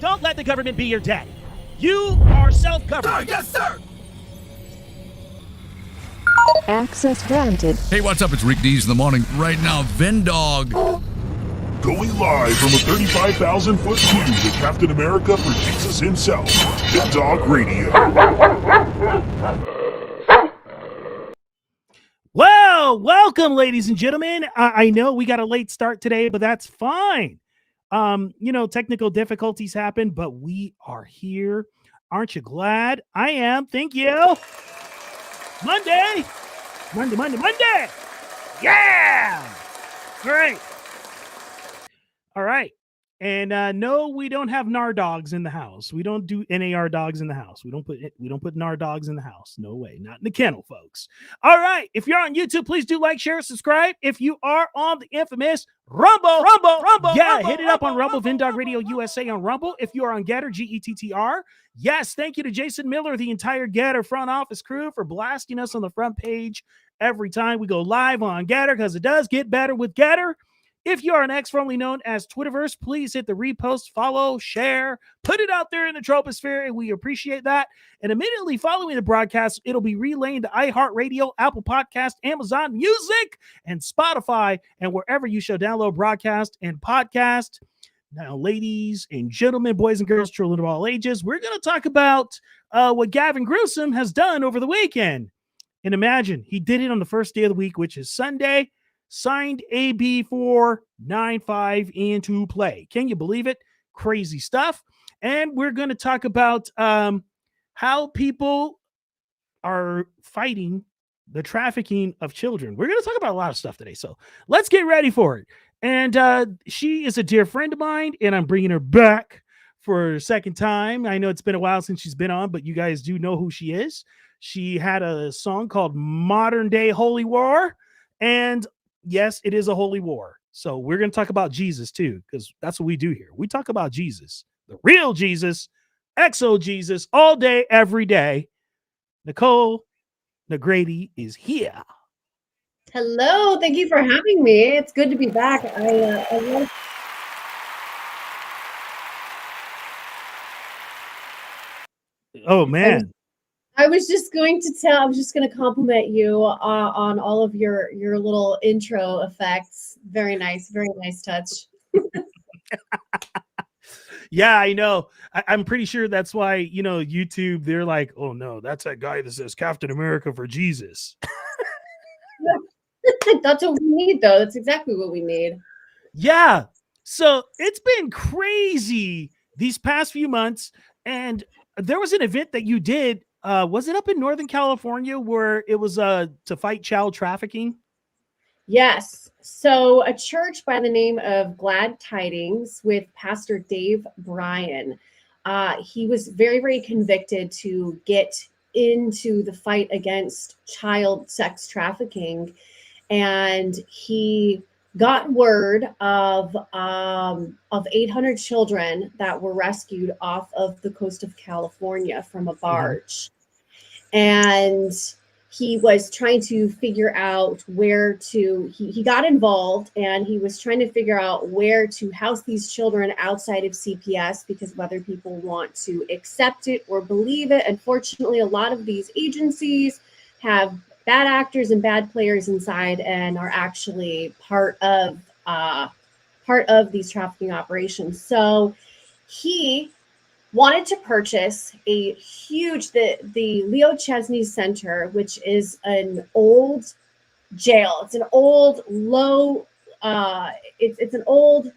Don't let the government be your daddy. You are self-governed. Yes, sir! Access granted. Hey, what's up? It's Rick Dees in the morning. Right now, Vendog. Going live from a 35,000-foot view to Captain America for Jesus himself. Vendog Radio. Well, welcome, ladies and gentlemen. I know we got a late start today, but that's fine. Technical difficulties happen, but we are here. Aren't you glad? I am. Thank you. Monday. Yeah. All right. And no, we don't have NAR dogs in the house. We don't do NAR dogs in the house. We don't put NAR dogs in the house. No way. Not in the kennel, folks. All right. If you're on YouTube, please do like, share, subscribe. If you are on the infamous Rumble. Yeah, hit it up on Rumble, Vendog Radio USA on Rumble. If you are on Getter, GETTR. Yes, thank you to Jason Miller, the entire Getter front office crew for blasting us on the front page every time we go live on Getter, because it does get better with Getter. If you are an ex formerly known as Twitterverse, please hit the repost, follow, share, put it out there in the troposphere, and we appreciate that. And immediately following the broadcast, it'll be relaying to iHeartRadio, Apple Podcast, Amazon Music, and Spotify, and wherever you shall download, broadcast, and podcast. Now, ladies and gentlemen, boys and girls, children of all ages, we're going to talk about what Gavin Newsom has done over the weekend. And imagine, he did it on the first day of the week, which is Sunday. Signed AB 495 into play. Can you believe it? Crazy stuff. And we're going to talk about how people are fighting the trafficking of children. We're going to talk about a lot of stuff today. So let's get ready for it. And she is a dear friend of mine, and I'm bringing her back for a second time. I know it's been a while since she's been on, but you guys do know who she is. She had a song called Modern Day Holy War. And yes, it is a holy war. So we're going to talk about Jesus too, because that's what we do here. We talk about Jesus, the real Jesus, exo Jesus, all day, every day. Nicole Negrady is here. Hello, thank you for having me. It's good to be back. Oh man. I was just going to compliment you on all of your little intro effects. Very nice touch. Yeah, I know. I'm pretty sure that's why, YouTube, they're like, oh no, that's that guy that says Captain America for Jesus. That's what we need, though. That's exactly what we need. Yeah. So it's been crazy these past few months. And there was an event that you did. Was it up in Northern California where it was to fight child trafficking? Yes. So a church by the name of Glad Tidings with Pastor Dave Bryan. He was very, very convicted to get into the fight against child sex trafficking. And he got word of 800 children that were rescued off of the coast of California from a barge. And he was trying to figure out he got involved, and he was trying to figure out where to house these children outside of CPS because whether people want to accept it or believe it. Unfortunately, a lot of these agencies have bad actors and bad players inside and are actually part of these trafficking operations. So he wanted to purchase a huge, the Leo Chesney Center, which is an old jail. It's an old it's an old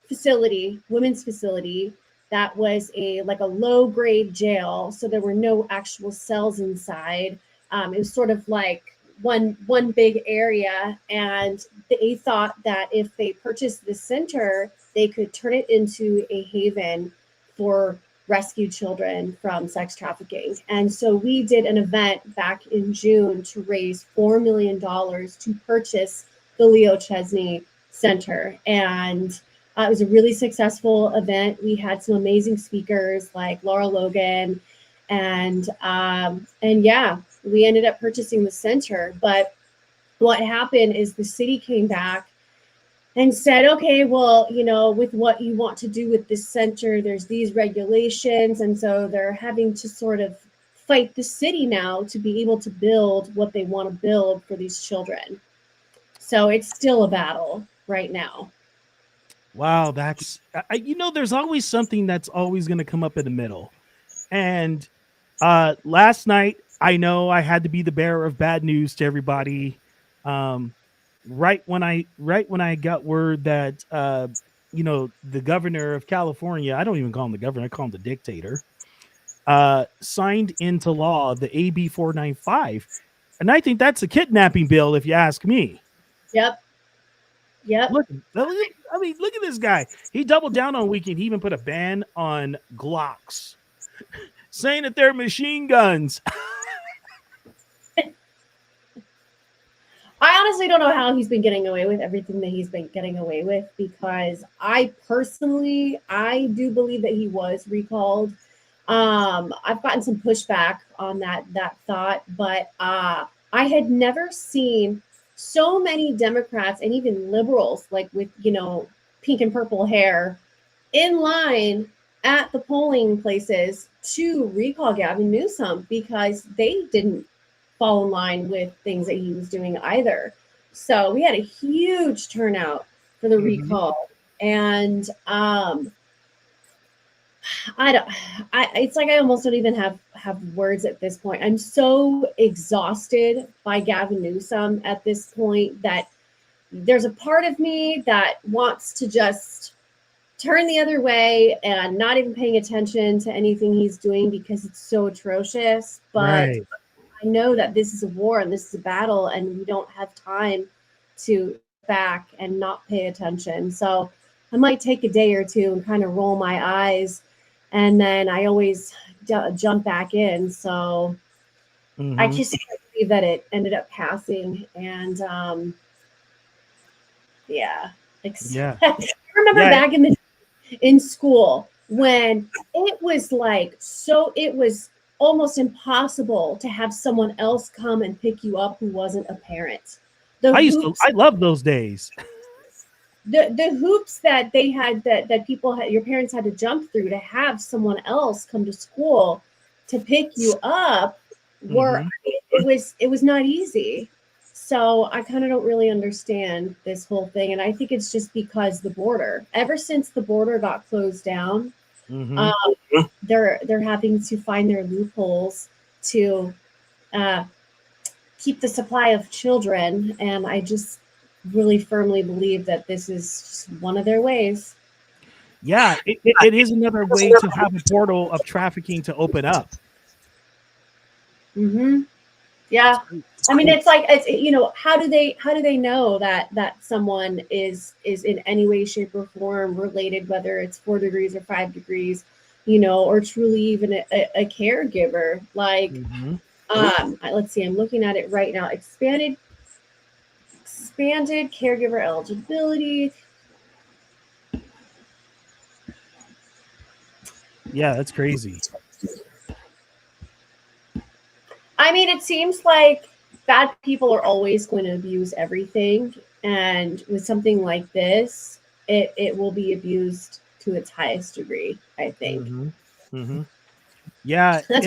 facility, women's facility that was a low grade jail. So there were no actual cells inside. It was sort of like one big area, and they thought that if they purchased the center, they could turn it into a haven for rescued children from sex trafficking. And so we did an event back in June to raise $4 million to purchase the Leo Chesney Center. And it was a really successful event. We had some amazing speakers like Laura Logan, and yeah, we ended up purchasing the center. But what happened is the city came back and said, okay, well, with what you want to do with this center, there's these regulations. And so they're having to sort of fight the city now to be able to build what they want to build for these children. So it's still a battle right now. Wow, that's there's always something that's always going to come up in the middle. And last night, I know I had to be the bearer of bad news to everybody. Right when I got word that the governor of California, I don't even call him the governor, I call him the dictator, signed into law the AB 495, and I think that's a kidnapping bill, if you ask me. Yep. Look at this guy. He doubled down on weekend. He even put a ban on Glocks, saying that they're machine guns. I honestly don't know how he's been getting away with everything that he's been getting away with, because I do believe that he was recalled. I've gotten some pushback on that thought, but I had never seen so many Democrats and even liberals, like with, pink and purple hair, in line at the polling places to recall Gavin Newsom, because they didn't fall in line with things that he was doing either. So we had a huge turnout for the recall. And it's like I almost don't even have words at this point. I'm so exhausted by Gavin Newsom at this point that there's a part of me that wants to just turn the other way and not even paying attention to anything he's doing, because it's so atrocious. But Right. I know that this is a war and this is a battle, and we don't have time to back and not pay attention. So I might take a day or two and kind of roll my eyes, and then I always jump back in. So I just can't believe that it ended up passing. And I remember back in school when it was it was almost impossible to have someone else come and pick you up who wasn't a parent. I love those days. The hoops that they had, that people had, your parents had to jump through to have someone else come to school to pick you up were it was not easy. So I kind of don't really understand this whole thing, and I think it's just because the border. Ever since the border got closed down, they're having to find their loopholes to keep the supply of children, and I just really firmly believe that this is just one of their ways. Yeah, it is another way to have a portal of trafficking to open up. Yeah, I mean, it's like, how do they know that someone is in any way, shape, or form related, whether it's 4 degrees or 5 degrees, or truly even a caregiver? Like, let's see, I'm looking at it right now. Expanded caregiver eligibility. Yeah, that's crazy. I mean, it seems like bad people are always going to abuse everything. And with something like this, it will be abused to its highest degree, I think. Yeah. That's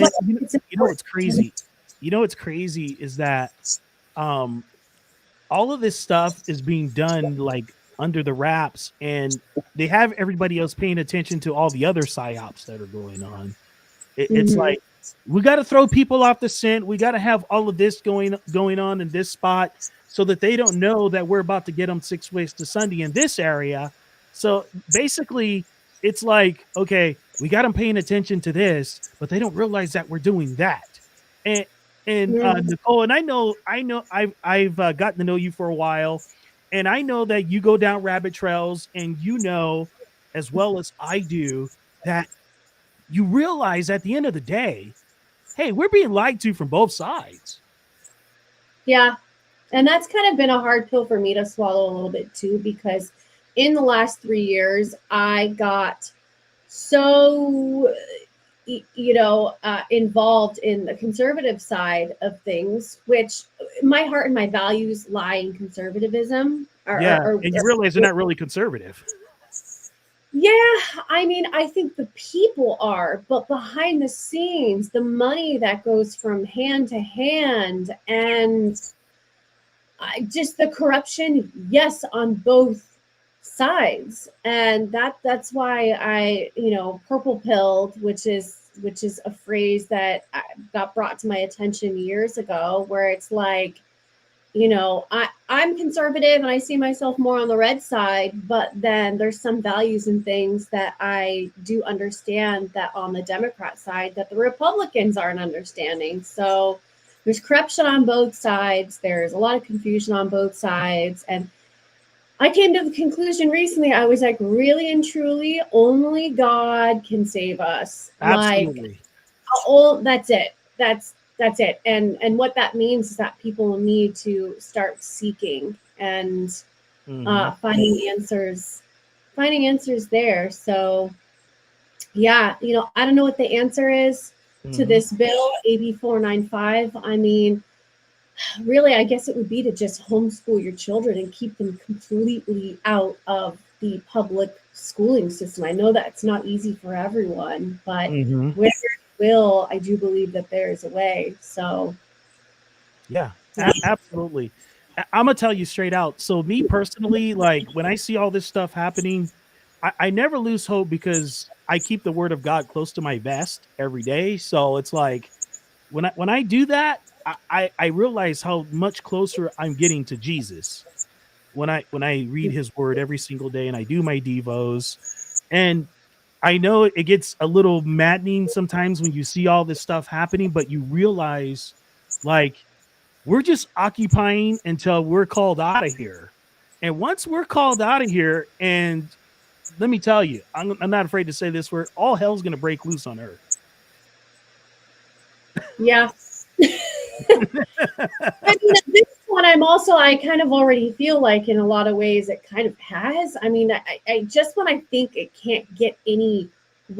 what's crazy? What's crazy is that all of this stuff is being done like under the wraps, and they have everybody else paying attention to all the other psyops that are going on. It's like, we got to throw people off the scent. We got to have all of this going on in this spot so that they don't know that we're about to get them 6 ways to Sunday in this area. So basically, it's like, okay, we got them paying attention to this, but they don't realize that we're doing that. And Nicole, and I know, I've gotten to know you for a while, and I know that you go down rabbit trails, and as well as I do, that you realize at the end of the day, hey, we're being lied to from both sides. Yeah. And that's kind of been a hard pill for me to swallow a little bit too, because in the last 3 years, I got so, involved in the conservative side of things, which my heart and my values lie in conservatism. Yeah, and you realize they're not really conservative. Yeah, I mean, I think the people are, but behind the scenes, the money that goes from hand to hand, and just the corruption, yes, on both sides, and that's why I, purple pilled, which is a phrase that got brought to my attention years ago, where it's like, I'm conservative and I see myself more on the red side, but then there's some values and things that I do understand that on the Democrat side that the Republicans aren't understanding. So there's corruption on both sides. There's a lot of confusion on both sides. And I came to the conclusion recently, I was like, really and truly, only God can save us. Absolutely. Like, oh, that's it. That's it. And what that means is that people need to start seeking and finding answers there. So yeah, I don't know what the answer is to this bill, AB 495. I mean, really, I guess it would be to just homeschool your children and keep them completely out of the public schooling system. I know that's not easy for everyone, but where will, I do believe that there is a way. So yeah, absolutely. I'm gonna tell you straight out. So me personally, like when I see all this stuff happening, I never lose hope because I keep the word of God close to my vest every day. So it's like when I do that, I realize how much closer I'm getting to Jesus when I read his word every single day and I do my devos. And I know it gets a little maddening sometimes when you see all this stuff happening, but you realize like we're just occupying until we're called out of here. And once we're called out of here, and let me tell you, I'm not afraid to say this word, all hell's going to break loose on earth. Yeah. I mean, this one, I kind of already feel like in a lot of ways it kind of has. I mean, I just when I think it can't get any,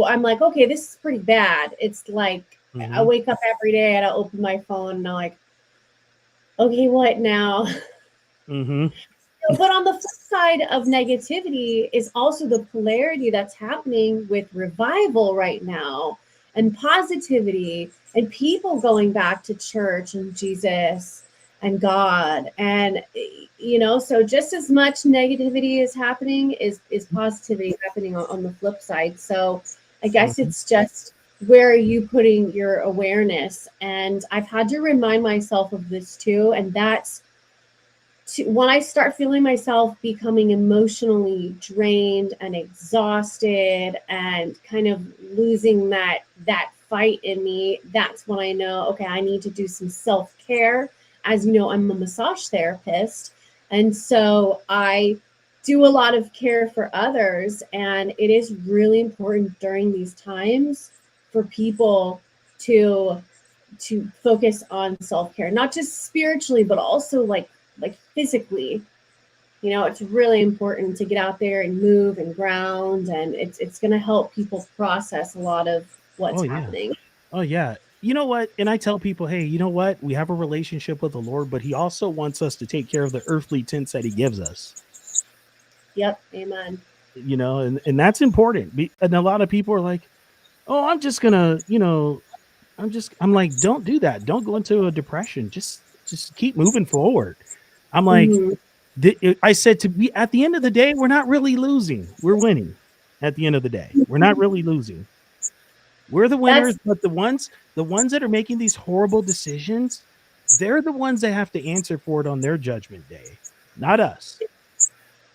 I'm like, okay, this is pretty bad. It's like I wake up every day and I open my phone and I'm like, okay, what now? But on the flip side of negativity is also the polarity that's happening with revival right now and positivity and people going back to church and Jesus and God. And, so just as much negativity is happening is positivity happening on the flip side. So I guess it's just, where are you putting your awareness? And I've had to remind myself of this too. And that's when I start feeling myself becoming emotionally drained and exhausted and kind of losing that fight in me, that's when I know, okay, I need to do some self-care. As you know, I'm a massage therapist. And so I do a lot of care for others. And it is really important during these times for people to focus on self-care, not just spiritually, but also like physically. It's really important to get out there and move and ground, and it's going to help people process a lot of what's happening. Oh yeah. You know what? And I tell people, hey, you know what? We have a relationship with the Lord, but he also wants us to take care of the earthly tents that he gives us. Yep. Amen. And that's important. And a lot of people are like, oh, I'm just gonna, I'm like, don't do that. Don't go into a depression. Just keep moving forward. I'm like, I said to be at the end of the day, we're not really losing. We're winning at the end of the day. We're not really losing. We're the winners, but the ones that are making these horrible decisions, they're the ones that have to answer for it on their judgment day, not us.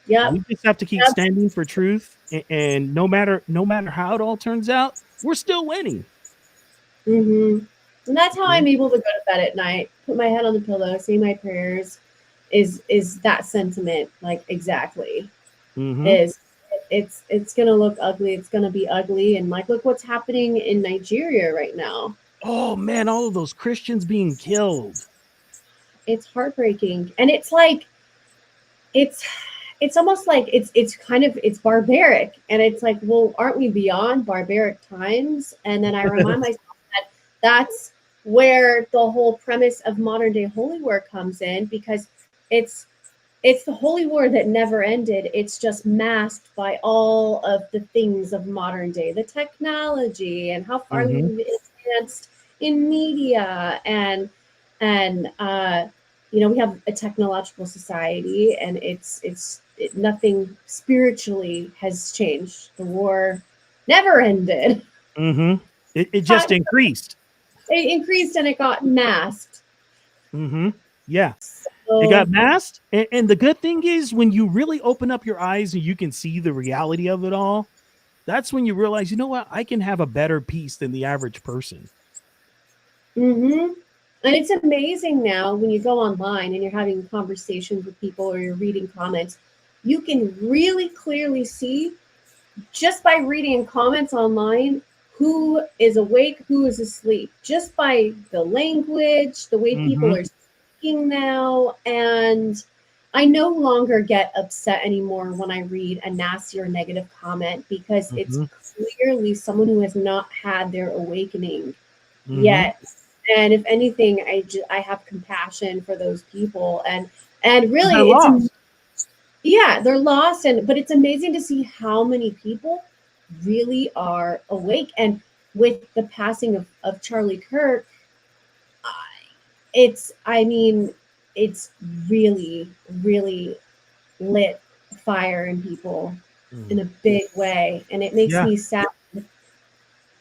Yeah. We just have to keep standing for truth. And no matter how it all turns out, we're still winning. And that's how I'm able to go to bed at night, put my head on the pillow, say my prayers, is that sentiment. Like exactly. It's going to look ugly. It's going to be ugly. And like, look what's happening in Nigeria right now. Oh man, all of those Christians being killed. It's heartbreaking. And it's like, it's almost like it's barbaric. And it's like, well, aren't we beyond barbaric times? And then I remind myself that that's where the whole premise of modern day holy war comes in, because it's it's the holy war that never ended. It's just masked by all of the things of modern day, the technology and how far Mhm. we've advanced in media and we have a technological society, and nothing spiritually has changed. The war never ended. Mhm. It just increased. It increased and it got masked. Mhm. Yeah. It So, got masked, and the good thing is when you really open up your eyes and you can see the reality of it all, that's when you realize, you know what? I can have a better peace than the average person. and it's amazing now when you go online and you're having conversations with people or you're reading comments, you can really clearly see just by reading comments online who is awake, who is asleep, just by the language, the way people Mhm. are speaking now. And I no longer get upset anymore when I read a nasty or negative comment because it's Mhm. clearly someone who has not had their awakening Mhm. yet. And if anything, I have compassion for those people, and 'Cause really they're lost. yeah, they're lost, but it's amazing to see how many people really are awake. And with the passing of Charlie Kirk, I mean, it's really, really lit fire in people in Mm. a big way. And it makes Yeah. me sad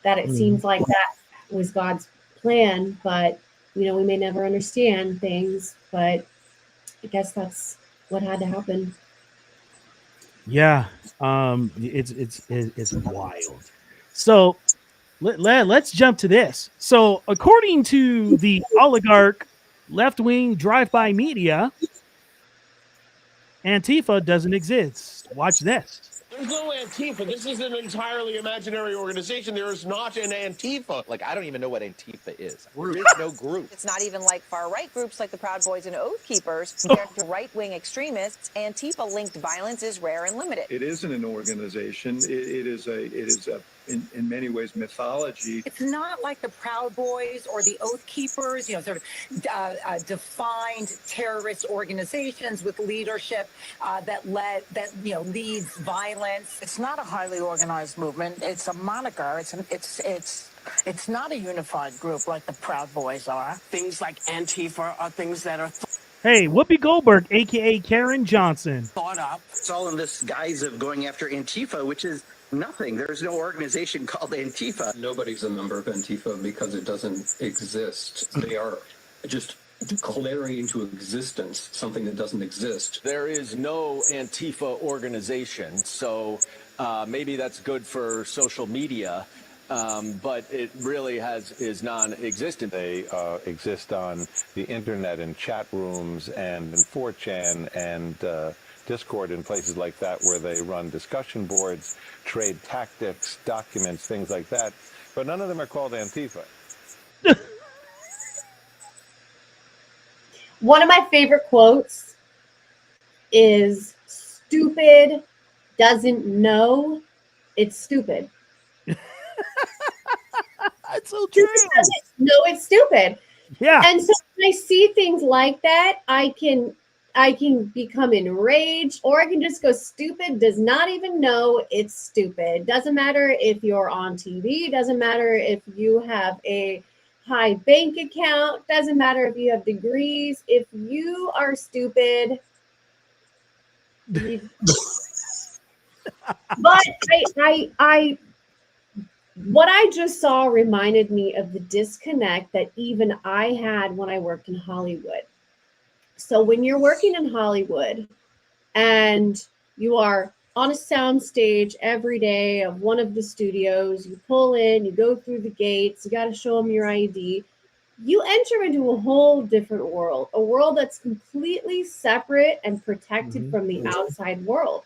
that it Mhm. seems like that was God's plan, but we may never understand things, but I guess that's what had to happen. Yeah. It's wild. So let's jump to this. So according to the oligarch left-wing drive-by media, Antifa doesn't exist. Watch this. There's no Antifa. This is an entirely imaginary organization. There is not an Antifa. Like, I don't even know what Antifa is. There is no group. It's not even like far-right groups like the Proud Boys and Oath Keepers. Compared to right-wing extremists, Antifa-linked violence is rare and limited. It isn't an organization. It is in many ways mythology. It's not like the Proud Boys or the Oath Keepers, sort of defined terrorist organizations with leadership that leads violence. It's not a highly organized movement. It's a moniker. It's not a unified group like the Proud Boys are. Things like Antifa are things that are Hey, Whoopi Goldberg, aka Karen Johnson. thought up. It's all in this guise of going after Antifa, which is nothing. There's no organization called Antifa. Nobody's a member of Antifa because it doesn't exist. They are just declaring into existence something that doesn't exist. There is no Antifa organization, so maybe that's good for social media, but it really is non-existent. They exist on the internet in chat rooms and in 4chan and Discord and places like that, where they run discussion boards, trade tactics, documents, things like that. But none of them are called Antifa. One of my favorite quotes is "Stupid doesn't know it's stupid." That's so true. No, it's stupid. Yeah. And so when I see things like that, I can become enraged, or I can just go, stupid does not even know it's stupid. Doesn't matter if you're on TV, doesn't matter if you have a high bank account, doesn't matter if you have degrees. If you are stupid, but I what I just saw reminded me of the disconnect that even I had when I worked in Hollywood. So when you're working in Hollywood and you are on a sound stage every day of one of the studios, you pull in, you go through the gates, you got to show them your ID. You enter into a whole different world, a world that's completely separate and protected from the outside world.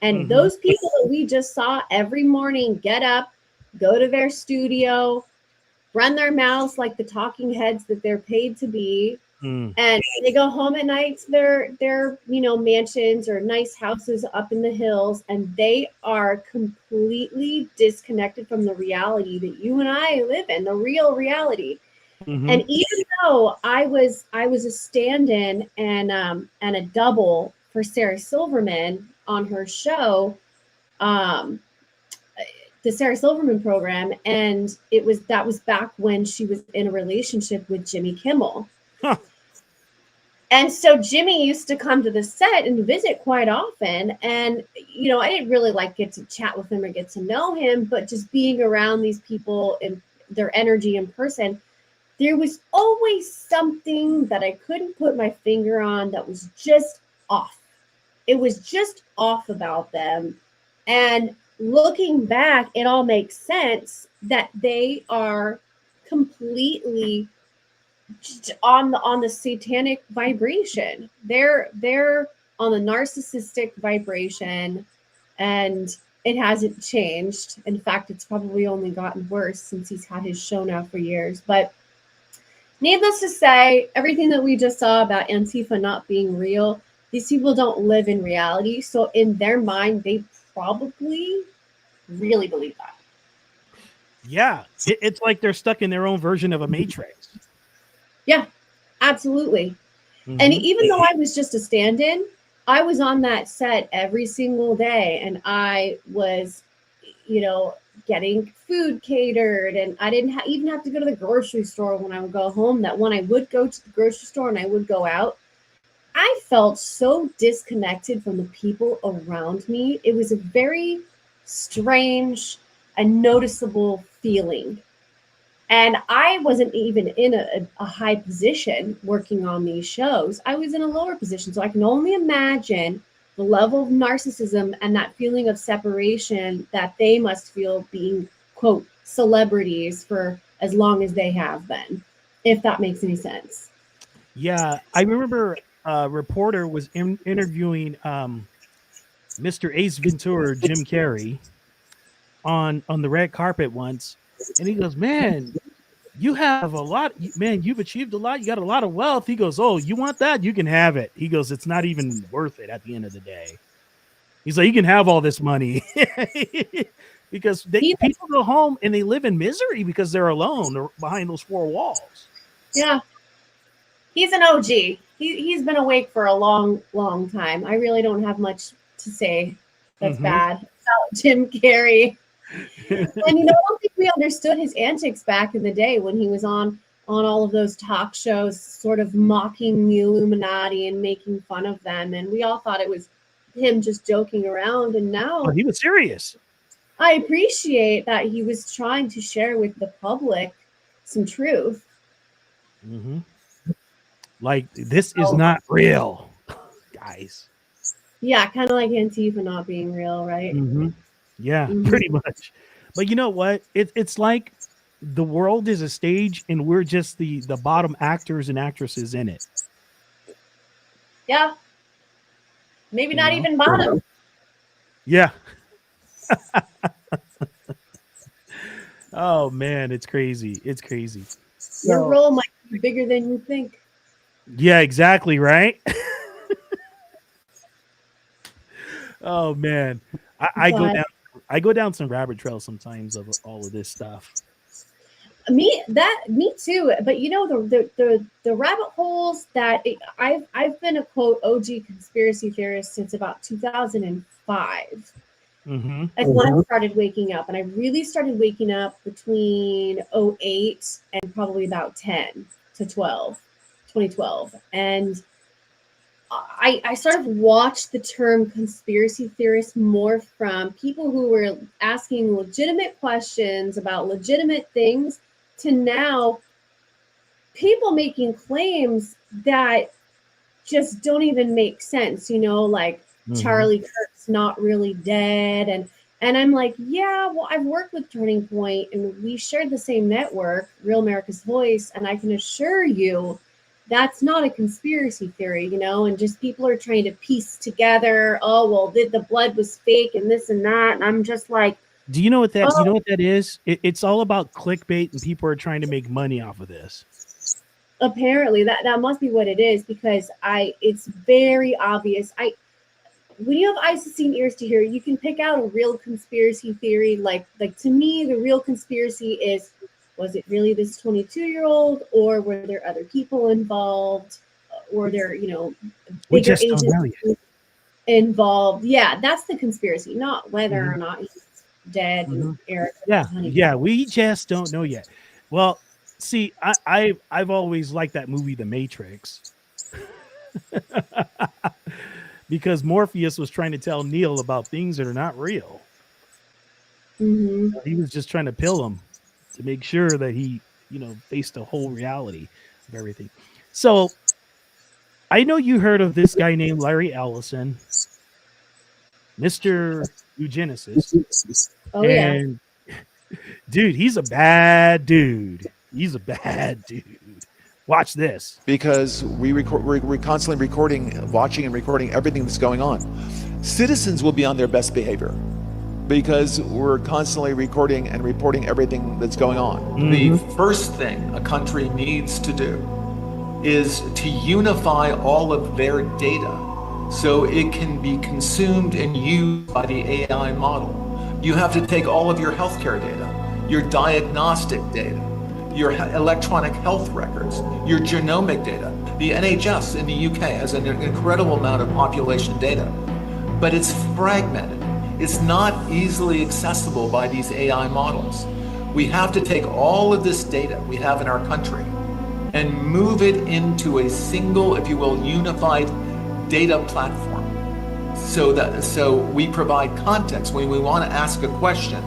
And those people that we just saw every morning get up, go to their studio, run their mouths like the talking heads that they're paid to be, and they go home at night to their mansions or nice houses up in the hills, and they are completely disconnected from the reality that you and I live in, the real reality. And even though I was a stand-in and a double for Sarah Silverman on her show, the Sarah Silverman program, and that was back when she was in a relationship with Jimmy Kimmel. Huh. And so Jimmy used to come to the set and visit quite often. And, you know, I didn't really get to chat with him or get to know him, but just being around these people and their energy in person, there was always something that I couldn't put my finger on that was just off. It was just off about them. And looking back, it all makes sense that they are completely on the satanic vibration. They're on the narcissistic vibration, and it hasn't changed. In fact, it's probably only gotten worse since he's had his show now for years. But needless to say, everything that we just saw about Antifa not being real, these people don't live in reality. So in their mind, they probably really believe that. Yeah, it's like they're stuck in their own version of a Matrix. Yeah, absolutely. And even though I was just a stand-in, I was on that set every single day, and I was, you know, getting food catered, and I didn't even have to go to the grocery store when I would go home. That when I would go to the grocery store and I would go out, I felt so disconnected from the people around me. It was a very strange and noticeable feeling. And I wasn't even in a high position working on these shows. I was in a lower position. So I can only imagine the level of narcissism and that feeling of separation that they must feel being, quote, celebrities for as long as they have been, if that makes any sense. Yeah, I remember a reporter was interviewing Mr. Ace Ventura, Jim Carrey, on the red carpet once. And he goes, man, you have a lot, man, you've achieved a lot. You got a lot of wealth. He goes, oh, you want that? You can have it. He goes, it's not even worth it at the end of the day. He's like, you can have all this money. Because people go home and they live in misery because they're alone or behind those four walls. Yeah. He's an OG. He's been awake for a long, long time. I really don't have much to say that's bad about Jim Carrey. And I don't think we understood his antics back in the day when he was on all of those talk shows, sort of mocking the Illuminati and making fun of them. And we all thought it was him just joking around. And now he was serious. I appreciate that he was trying to share with the public some truth. Like, this is not real, guys. Yeah, kind of like Antifa not being real, right? Yeah, pretty much. But you know what? It's like the world is a stage and we're just the bottom actors and actresses in it. Yeah. Maybe not even bottom. Yeah. Oh, man, it's crazy. It's crazy. Your role might be bigger than you think. Yeah, exactly, right? Oh, man. I go down some rabbit trails sometimes of all of this stuff. Me too. But you know, the rabbit holes that I've been a quote OG conspiracy theorist since about 2005. And when I started waking up, and I really started waking up between 2008 and probably about 2012. And I sort of watched the term conspiracy theorist morph from people who were asking legitimate questions about legitimate things to now people making claims that just don't even make sense, you know, like Charlie Kirk's not really dead. And I'm like, yeah, well, I've worked with Turning Point and we shared the same network, Real America's Voice, and I can assure you that's not a conspiracy theory, you know, and just people are trying to piece together, oh, well, the blood was fake and this and that. And I'm just like, do you know what that, is? It's all about clickbait and people are trying to make money off of this. Apparently that must be what it is, because it's very obvious. When you have eyes to see and ears to hear, you can pick out a real conspiracy theory. Like to me, the real conspiracy is, was it really this 22-year-old, or were there other people involved? Or there, you know, bigger agents? involved. Yeah, that's the conspiracy, not whether or not he's dead. Mhm. And Eric, Yeah, we just don't know yet. Well, see, I've always liked that movie, The Matrix, because Morpheus was trying to tell Neo about things that are not real. He was just trying to pill him to make sure that he, faced the whole reality of everything. So I know you heard of this guy named Larry Ellison, Mr. Eugenicist. Oh, yeah. And dude, he's a bad dude. He's a bad dude. Watch this. Because we're constantly recording, watching and recording everything that's going on. Citizens will be on their best behavior because we're constantly recording and reporting everything that's going on. The first thing a country needs to do is to unify all of their data so it can be consumed and used by the AI model. You have to take all of your healthcare data, your diagnostic data, your electronic health records, your genomic data. The NHS in the UK has an incredible amount of population data, but it's fragmented. It's not easily accessible by these AI models. We have to take all of this data we have in our country and move it into a single, if you will, unified data platform. So we provide context. When we want to ask a question,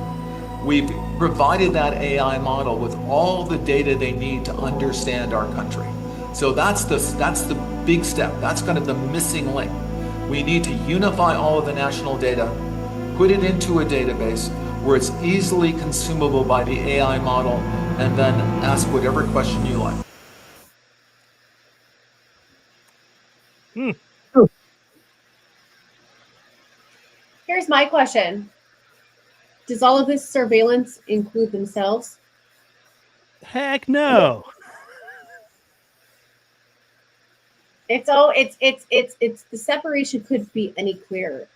we've provided that AI model with all the data they need to understand our country. So that's the big step. That's kind of the missing link. We need to unify all of the national data, put it into a database where it's easily consumable by the AI model, and then ask whatever question you like. Here's my question. Does all of this surveillance include themselves? Heck no. It's the separation couldn't be any clearer.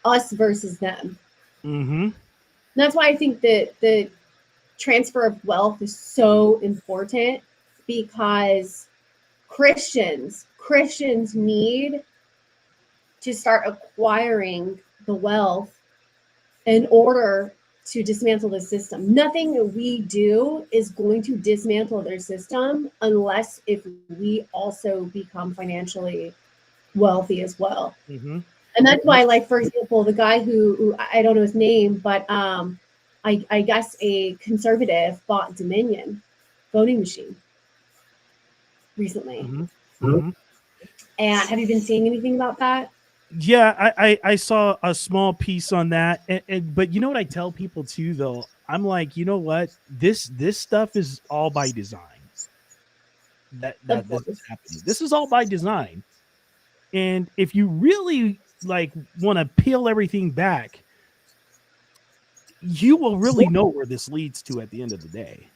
Us versus them. Mm-hmm. That's why I think that the transfer of wealth is so important, because Christians need to start acquiring the wealth in order to dismantle the system. Nothing that we do is going to dismantle their system unless if we also become financially wealthy as well. Mm-hmm. And that's why, like, for example, the guy who I don't know his name, but I guess a conservative bought Dominion voting machine recently. Mm-hmm. And have you been seeing anything about that? Yeah, I saw a small piece on that, but you know what I tell people too, though? I'm like, you know what? This stuff is all by design. That this is happening. This is all by design. And if you really want to peel everything back, you will really know where this leads to at the end of the day.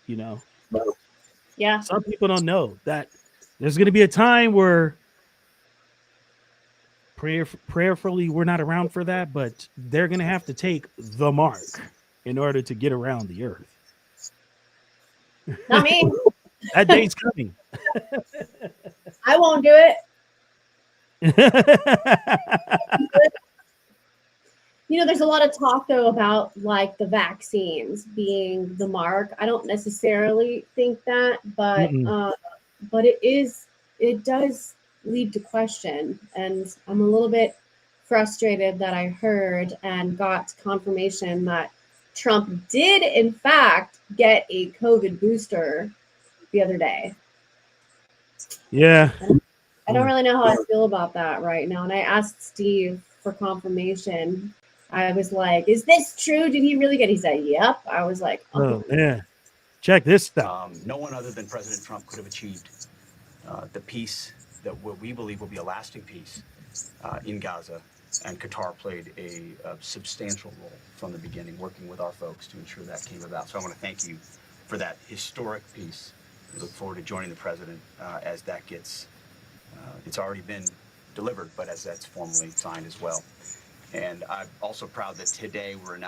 Yeah. Some people don't know that there's going to be a time where prayerfully we're not around for that, but they're going to have to take the mark in order to get around the earth. Not me. That day's coming. I won't do it. There's a lot of talk though about like the vaccines being the mark. I don't necessarily think that, but it does lead to question, and I'm a little bit frustrated that I heard and got confirmation that Trump did in fact get a COVID booster the other day. Yeah. I don't really know how I feel about that right now. And I asked Steve for confirmation. I was like, is this true? Did he really get it? He said, yep. I was like, oh man, check this stuff. No one other than President Trump could have achieved the peace that what we believe will be a lasting peace in Gaza. And Qatar played a substantial role from the beginning, working with our folks to ensure that came about. So I want to thank you for that historic peace. We look forward to joining the president as that gets, it's already been delivered, but as that's formally signed as well. And I'm also proud that today we're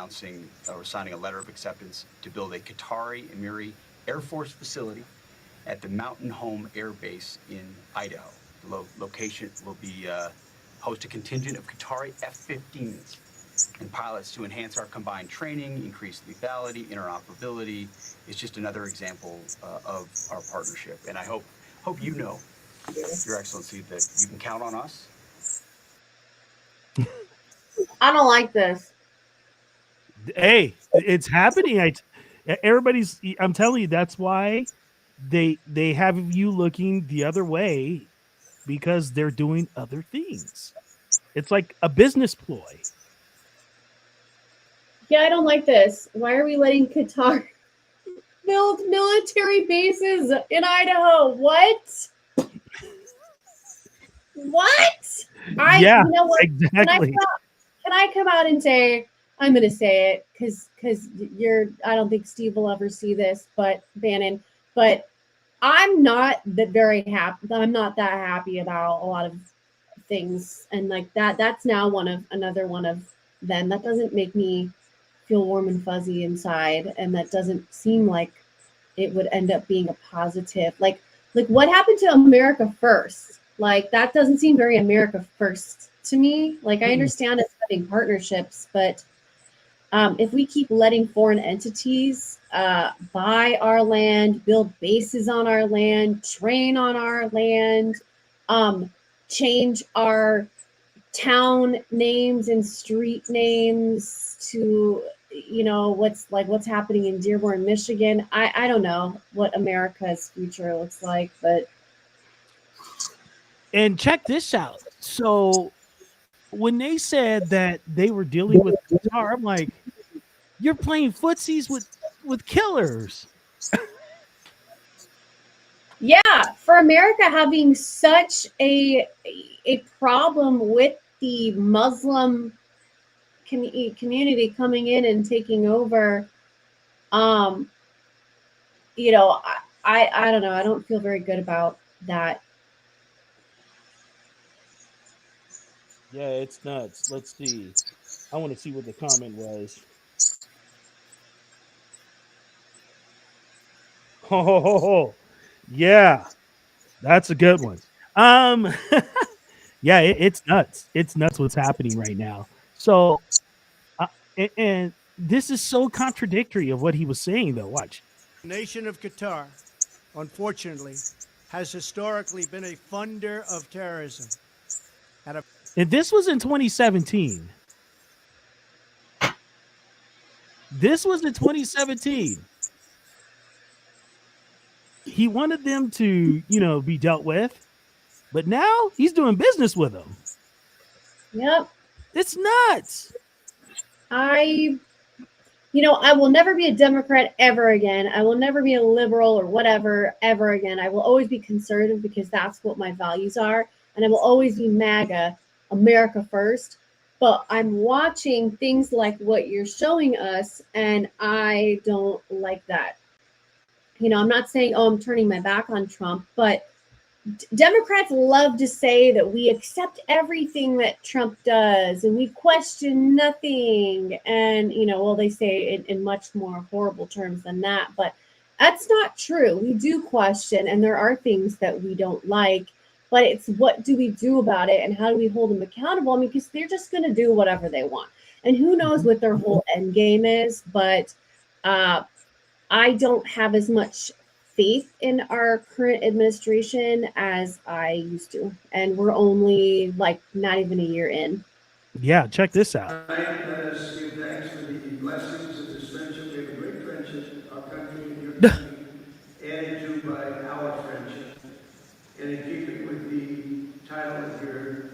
signing a letter of acceptance to build a Qatari Emiri Air Force facility at the Mountain Home Air Base in Idaho. location will be host a contingent of Qatari F-15s and pilots to enhance our combined training, increase lethality, interoperability. It's just another example of our partnership. And I hope you know, Your Excellency, that you can count on us. I don't like this. Hey, it's happening. I'm telling you, that's why they have you looking the other way, because they're doing other things. It's like a business ploy. Yeah, I don't like this. Why are we letting Qatar build military bases in Idaho? What? What? Yeah, you know what? exactly. Can I come out and say, I'm going to say it because I don't think Steve will ever see this, but Bannon, but I'm not very happy. I'm not that happy about a lot of things. And like that's now another one of them. That doesn't make me feel warm and fuzzy inside. And that doesn't seem like it would end up being a positive. Like what happened to America first? Like that doesn't seem very America first to me. Like I understand it's having partnerships, but if we keep letting foreign entities buy our land, build bases on our land, train on our land, change our town names and street names to, what's happening in Dearborn, Michigan. I don't know what America's future looks like, but. And check this out. So when they said that they were dealing with Qatar, I'm like, you're playing footsies with killers. Yeah, for America having such a problem with the Muslim community coming in and taking over, I don't know. I don't feel very good about that. Yeah, it's nuts. Let's see. I want to see what the comment was. Oh, yeah, that's a good one. Yeah, it's nuts. It's nuts what's happening right now. So, and this is so contradictory of what he was saying, though. Watch. The nation of Qatar, unfortunately, has historically been a funder of terrorism. And this was in 2017. This was in 2017. He wanted them to, be dealt with, but now he's doing business with them. Yep. It's nuts. I will never be a Democrat ever again. I will never be a liberal or whatever ever again. I will always be conservative because that's what my values are. And I will always be MAGA, America first. But I'm watching things like what you're showing us, and I don't like that. I'm not saying, I'm turning my back on Trump, but Democrats love to say that we accept everything that Trump does and we question nothing. And, they say it in much more horrible terms than that, but that's not true. We do question, and there are things that we don't like, but it's what do we do about it and how do we hold them accountable? I mean, because they're just going to do whatever they want. And who knows what their whole end game is, but I don't have as much faith in our current administration as I used to. And we're only not even a year in. Yeah, check this out. Tonight, let us give thanks for the blessings of this friendship. We have a great friendship, our country and your country, added to by our friendship. And in keeping with the title of your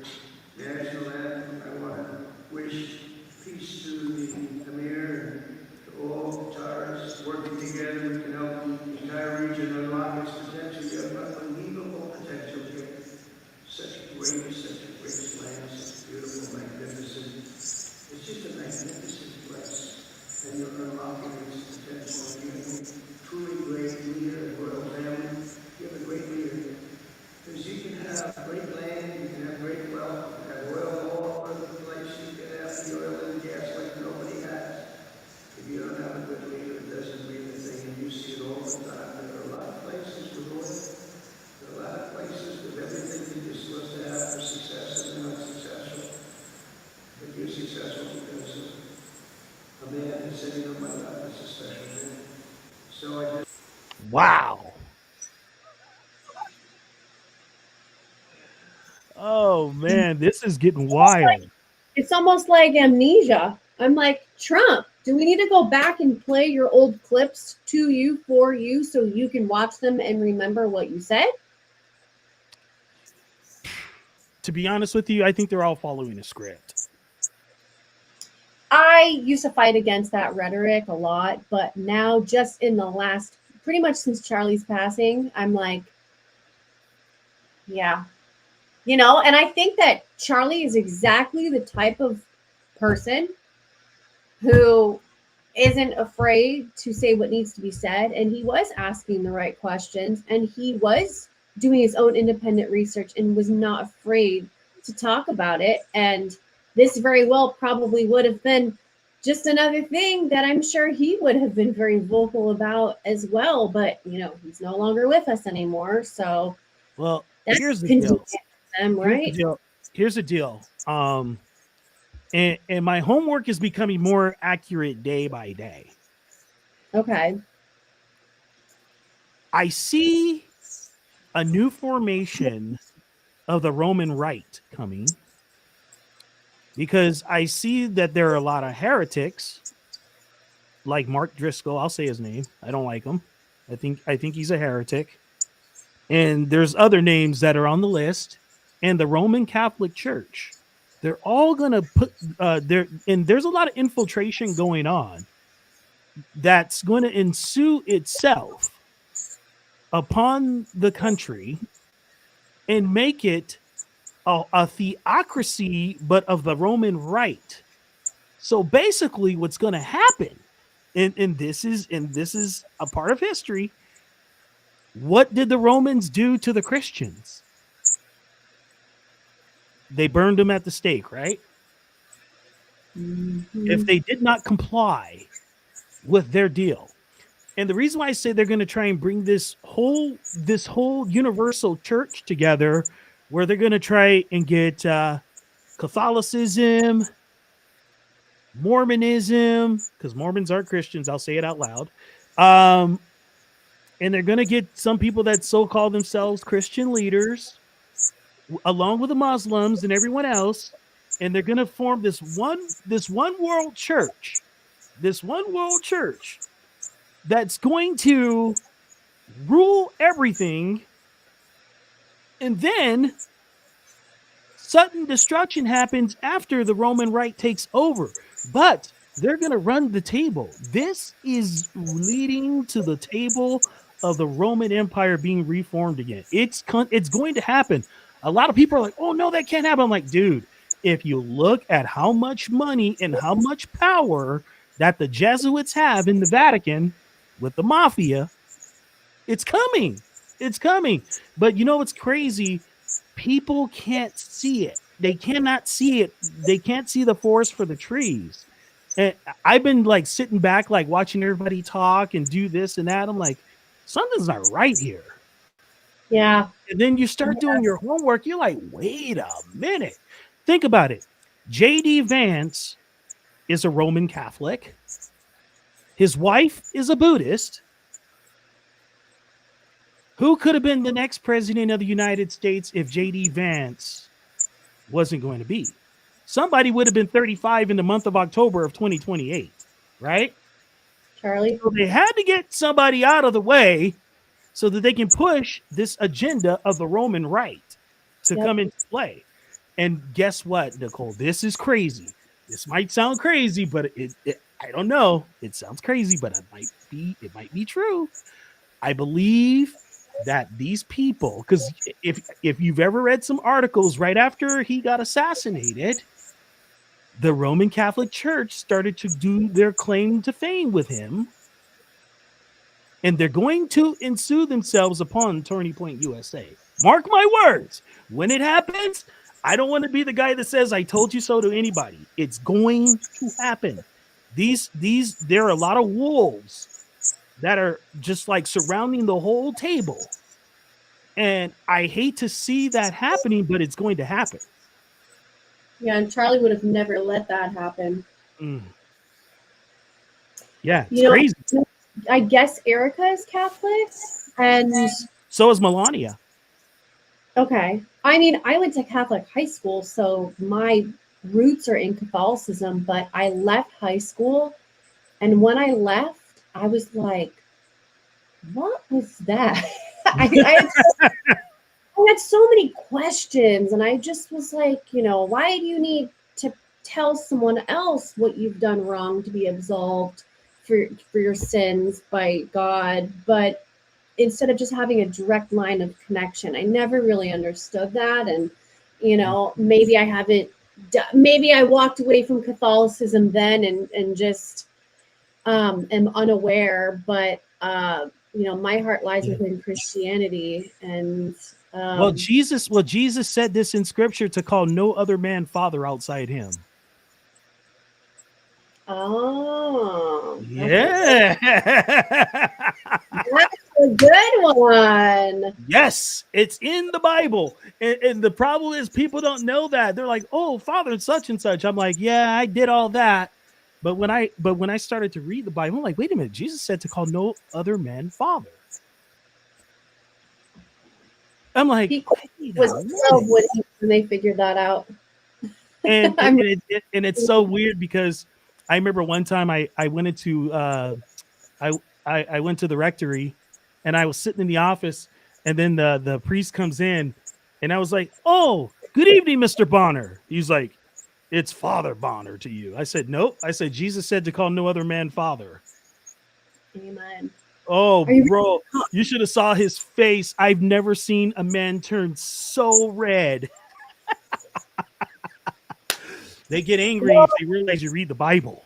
national anthem, I want to wish peace to the Emir and to all Qataris. Working together, we can help the entire region unlock its potential. You have unbelievable potential here. Such a great land, such beautiful, magnificent. It's just a magnificent place. And you're unlocking its potential. You truly successful because a man sitting on my lap is a special thing. So I just Wow. Oh man, this is getting wild. It's almost like amnesia. I'm like, Trump, do we need to go back and play your old clips to you, for you, so you can watch them and remember what you said? To be honest with you, I think they're all following a script. I used to fight against that rhetoric a lot, but now just in the last, pretty much since Charlie's passing, I'm like, yeah. You know, and I think that Charlie is exactly the type of person who isn't afraid to say what needs to be said. And he was asking the right questions, and he was doing his own independent research and was not afraid to talk about it. And this very well probably would have been just another thing that I'm sure he would have been very vocal about as well. But, you know, he's no longer with us anymore. So, well, that's here's the deal. Them, right? Here's the deal. And my homework is becoming more accurate day by day. Okay. I see a new formation of the Roman Rite coming because I see that there are a lot of heretics like Mark Driscoll. I'll say his name. I don't like him. I think he's a heretic. And there's other names that are on the list. And the Roman Catholic Church, they're all going to put there's a lot of infiltration going on that's going to ensue itself upon the country and make it a theocracy, but of the Roman Rite. So basically what's going to happen, and this is a part of history. What did the Romans do to the Christians? They burned them at the stake, right? Mm-hmm. If they did not comply with their deal. And the reason why I say they're going to try and bring this whole universal church together, where they're going to try and get Catholicism, Mormonism, because Mormons are Christians, I'll say it out loud. And they're going to get some people that so-call themselves Christian leaders, along with the Muslims and everyone else, and they're going to form this one world church that's going to rule everything. And then sudden destruction happens after the Roman Rite takes over, but they're going to run the table. This is leading to the table of the Roman Empire being reformed again. It's going to happen. A lot of people are like, oh, no, that can't happen. I'm like, dude, if you look at how much money and how much power that the Jesuits have in the Vatican with the mafia, it's coming. It's coming. But you know what's crazy? People can't see it. They cannot see it. They can't see the forest for the trees. And I've been like sitting back, like watching everybody talk and do this and that. I'm like, something's not right here. Yeah. And then you start doing your homework. You're like, wait a minute. Think about it. J.D. Vance is a Roman Catholic. His wife is a Buddhist. Who could have been the next president of the United States if J.D. Vance wasn't going to be? Somebody would have been 35 in the month of October of 2028, right? Charlie. So they had to get somebody out of the way so that they can push this agenda of the Roman Rite to come into play. And guess what, Nicole? This is crazy. This might sound crazy, but I don't know. It sounds crazy, but it might be true. I believe that these people, because if you've ever read some articles right after he got assassinated, the Roman Catholic Church started to do their claim to fame with him. And they're going to ensue themselves upon Turning Point USA. Mark my words. When it happens, I don't want to be the guy that says I told you so to anybody. It's going to happen. There are a lot of wolves that are just like surrounding the whole table. And I hate to see that happening, but it's going to happen. Yeah, and Charlie would have never let that happen. Yeah, it's You know, crazy. I guess Erica is Catholic, and So is Melania. okay. I mean, I went to Catholic high school, so my roots are in Catholicism, but I left high school, and when I left, I was like, what was that? I had so many questions, and I just was like, why do you need to tell someone else what you've done wrong to be absolved for your sins by God? But instead of just having a direct line of connection, I never really understood that. And, maybe I haven't, maybe I walked away from Catholicism then and just am unaware, but, my heart lies within Christianity. And, Well, Jesus said this in scripture to call no other man father outside him. Oh, yeah. That's a good one. Yes, it's in the Bible. And the problem is people don't know that. They're like, oh, father and such and such. I'm like, yeah, I did all that. But when I started to read the Bible, I'm like, wait a minute, Jesus said to call no other man father. I'm like, he was 12 when they figured that out. And it's so weird because I remember one time I went into I went to the rectory and I was sitting in the office, and then the priest comes in, and I was like, oh, good evening, Mr. Bonner. He's like, it's Father Bonner to you. I said, nope. I said, Jesus said to call no other man father. Amen. Oh, bro, you should have saw his face. I've never seen a man turn so red. They get angry if they realize you read the Bible.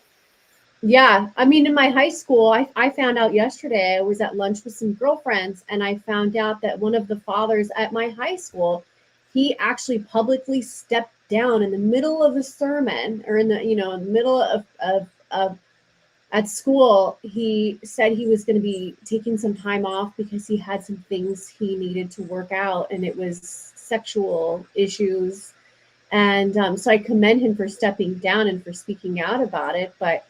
Yeah. I mean, in my high school, I found out yesterday, I was at lunch with some girlfriends, and I found out that one of the fathers at my high school, he actually publicly stepped down in the middle of a sermon, or in the middle of at school. He said he was going to be taking some time off because he had some things he needed to work out, and it was sexual issues. And so I commend him for stepping down and for speaking out about it. But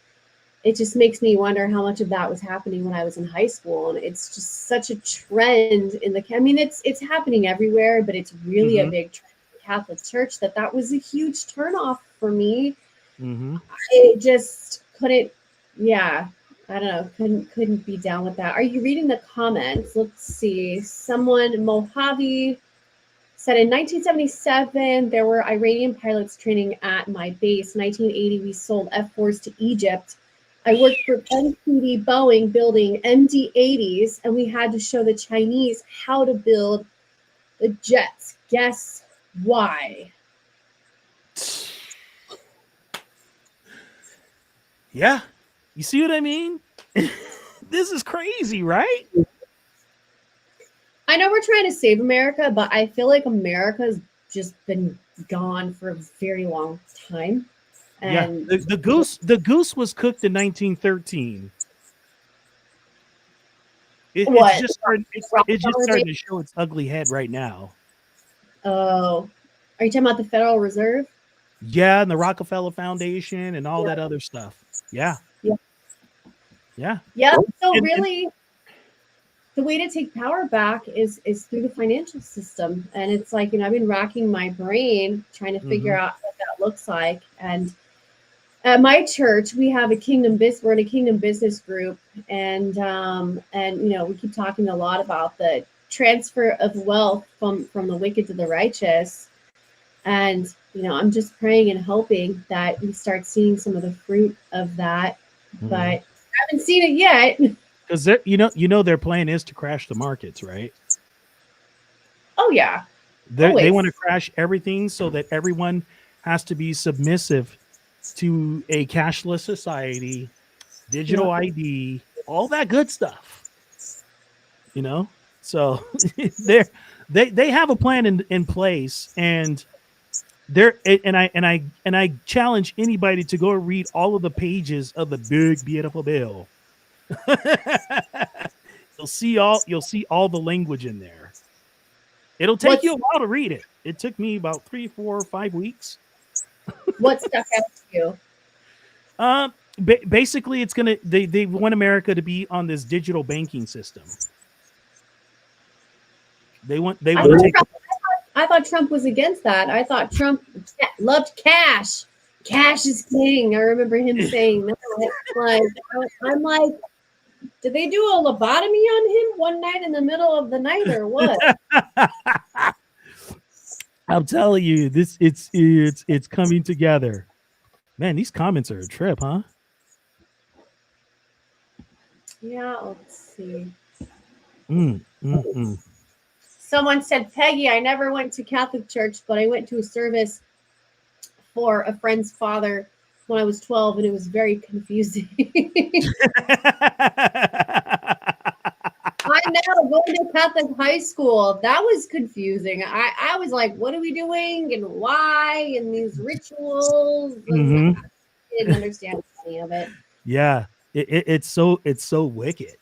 it just makes me wonder how much of that was happening when I was in high school. And it's just such a trend in it's happening everywhere, but it's really a big trend in the Catholic Church that was a huge turnoff for me. I just couldn't, I don't know, couldn't be down with that. Are you reading the comments? Let's see. Someone, Mojave, said in 1977, there were Iranian pilots training at my base. 1980, we sold F-4s to Egypt. I worked for MTD Boeing building MD-80s, and we had to show the Chinese how to build the jets. Guess why? Yeah. You see what I mean? This is crazy, right? I know we're trying to save America, but I feel like America's just been gone for a very long time. And the goose was cooked in 1913. It's just starting to show its ugly head right now. Oh, are you talking about the Federal Reserve? Yeah, and the Rockefeller Foundation and all that other stuff. Yeah. So really, the way to take power back is through the financial system. And it's like, I've been racking my brain trying to figure out what that looks like. And at my church, we have we're in a kingdom business group. And we keep talking a lot about the transfer of wealth from the wicked to the righteous. And, I'm just praying and hoping that we start seeing some of the fruit of that. But I haven't seen it yet. Because their plan is to crash the markets, right? Oh yeah, they want to crash everything so that everyone has to be submissive to a cashless society, digital ID, all that good stuff. So they have a plan in place, and I challenge anybody to go read all of the pages of the big beautiful bill. You'll see all the language in there. It'll take you a while to read it. It took me about 3, 4, 5 weeks. What stuck out to you? Basically, it's gonna they want America to be on this digital banking system. They want to take. I thought Trump was against that. I thought Trump loved cash. Cash is king. I remember him saying that. Like, I'm like, did they do a lobotomy on him one night in the middle of the night or what? I'm telling you, it's coming together. Man, these comments are a trip, huh? Yeah, let's see. Mm. Someone said, Peggy, I never went to Catholic church, but I went to a service for a friend's father when I was 12, and it was very confusing. I know, going to Catholic high school, that was confusing. I was like, what are we doing and why? And these rituals. And I didn't understand any of it. Yeah, it's so wicked.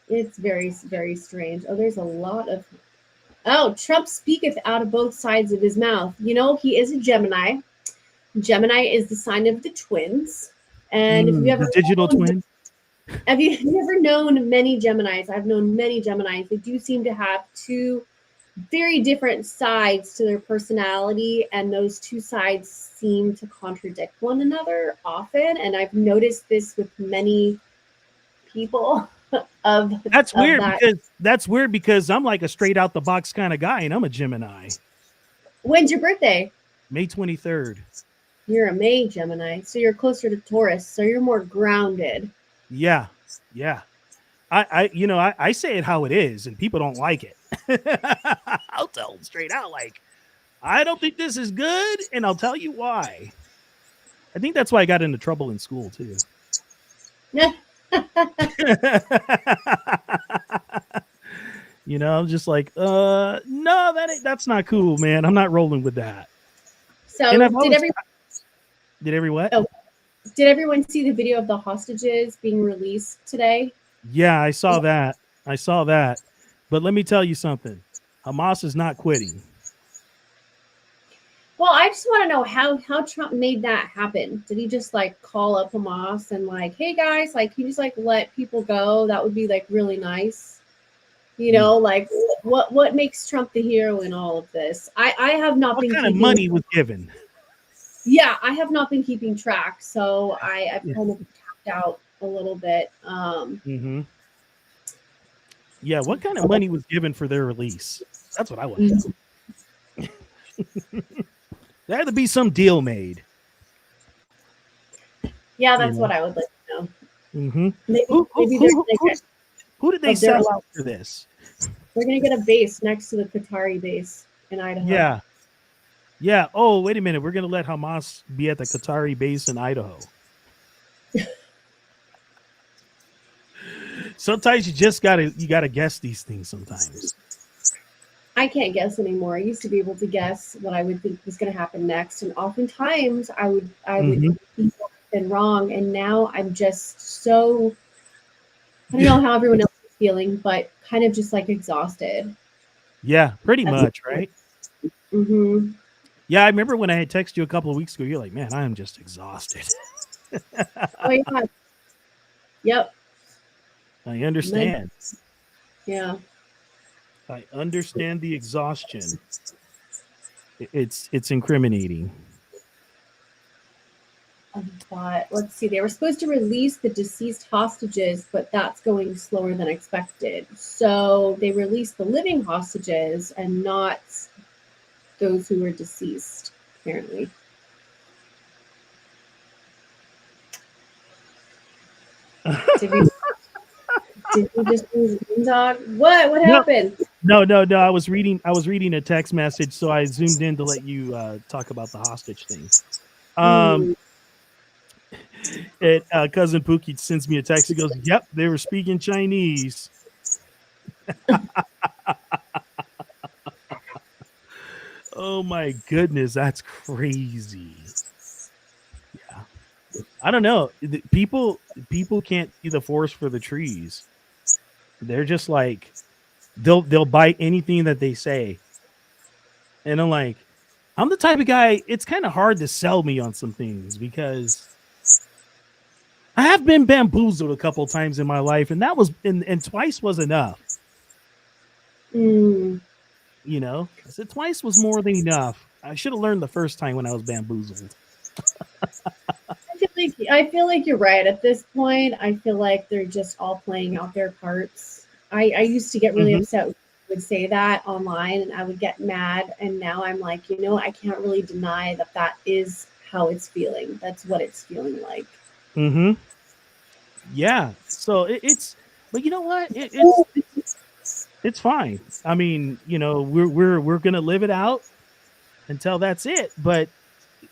It's very, very strange. Oh, there's a lot of... Oh, Trump speaketh out of both sides of his mouth. You know, he is a Gemini. Gemini is the sign of the twins. And if you ever... The digital twin? Have you ever known many Geminis? I've known many Geminis. They do seem to have two very different sides to their personality. And those two sides seem to contradict one another often. And I've noticed this with many people. That's weird because I'm like a straight out the box kind of guy, and I'm a Gemini. When's your birthday? May 23rd. You're a May Gemini, so you're closer to Taurus, so you're more grounded. Yeah. I say it how it is, and people don't like it. I'll tell them straight out, like, I don't think this is good, and I'll tell you why. I think that's why I got into trouble in school too. You know, I'm just like, no, that's not cool, man. I'm not rolling with that. So did everyone did everyone see the video of the hostages being released today? Yeah, I saw that. But let me tell you something. Hamas is not quitting. Well, I just want to know how Trump made that happen. Did he just like call up Hamas and like, hey guys, like, can you just like let people go? That would be like really nice. You know, like what makes Trump the hero in all of this? I have not been. What kind of money was given? Yeah, I have not been keeping track, so I've kind of tapped out a little bit. Yeah, what kind of money was given for their release? That's what I want to know. There had to be some deal made. Yeah, that's what I would like to know. Maybe who did they sell out for this? We're gonna get a base next to the Qatari base in Idaho. Yeah. Oh, wait a minute. We're gonna let Hamas be at the Qatari base in Idaho. Sometimes you just gotta guess these things sometimes. I can't guess anymore. I used to be able to guess what I would think was going to happen next, and oftentimes I would be wrong. And now I'm just so, I don't know how everyone else is feeling, but kind of just like exhausted. Yeah, pretty much, right? Mm-hmm. Yeah, I remember when I had texted you a couple of weeks ago. You're like, man, I am just exhausted. Oh yeah. Yep. I understand. Yeah. I understand the exhaustion. It's incriminating. But let's see. They were supposed to release the deceased hostages, but that's going slower than expected. So they released the living hostages and not those who were deceased, apparently. Did we just lose Dog? What happened? No. I was reading a text message, so I zoomed in to let you talk about the hostage thing. Cousin Pookie sends me a text. He goes, "Yep, they were speaking Chinese." Oh my goodness, that's crazy. Yeah, I don't know. People can't see the forest for the trees. They're just like they'll bite anything that they say, and I'm like, I'm the type of guy, it's kind of hard to sell me on some things because I have been bamboozled a couple times in my life, and that was and twice was enough. Mm. You know, I said twice was more than enough. I should have learned the first time when I was bamboozled. I feel like you're right. At this point, I feel like they're just all playing out their parts. I used to get really upset when people would say that online, and I would get mad. And now I'm like, you know, I can't really deny that that is how it's feeling. That's what it's feeling like. Mm-hmm. Yeah. So it's, but you know what? It's fine. I mean, you know, we're gonna live it out until that's it. But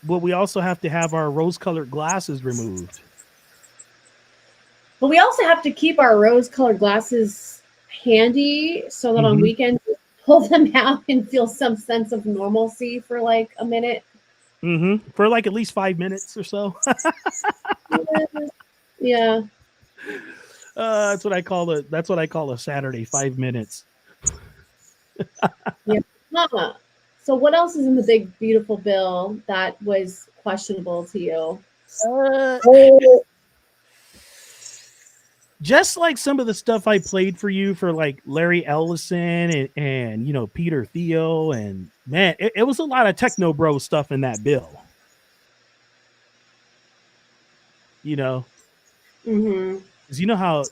we also have to have our rose-colored glasses removed. But we also have to keep our rose-colored glasses handy so that on weekends we pull them out and feel some sense of normalcy for like a minute. For like at least 5 minutes or so. Yeah. That's what I call a Saturday, 5 minutes. Yeah. Mama. So what else is in the big beautiful bill that was questionable to you? Just like some of the stuff I played for you for like Larry Ellison and you know, Peter Thiel, and man, it was a lot of techno bro stuff in that bill. You know, because you know how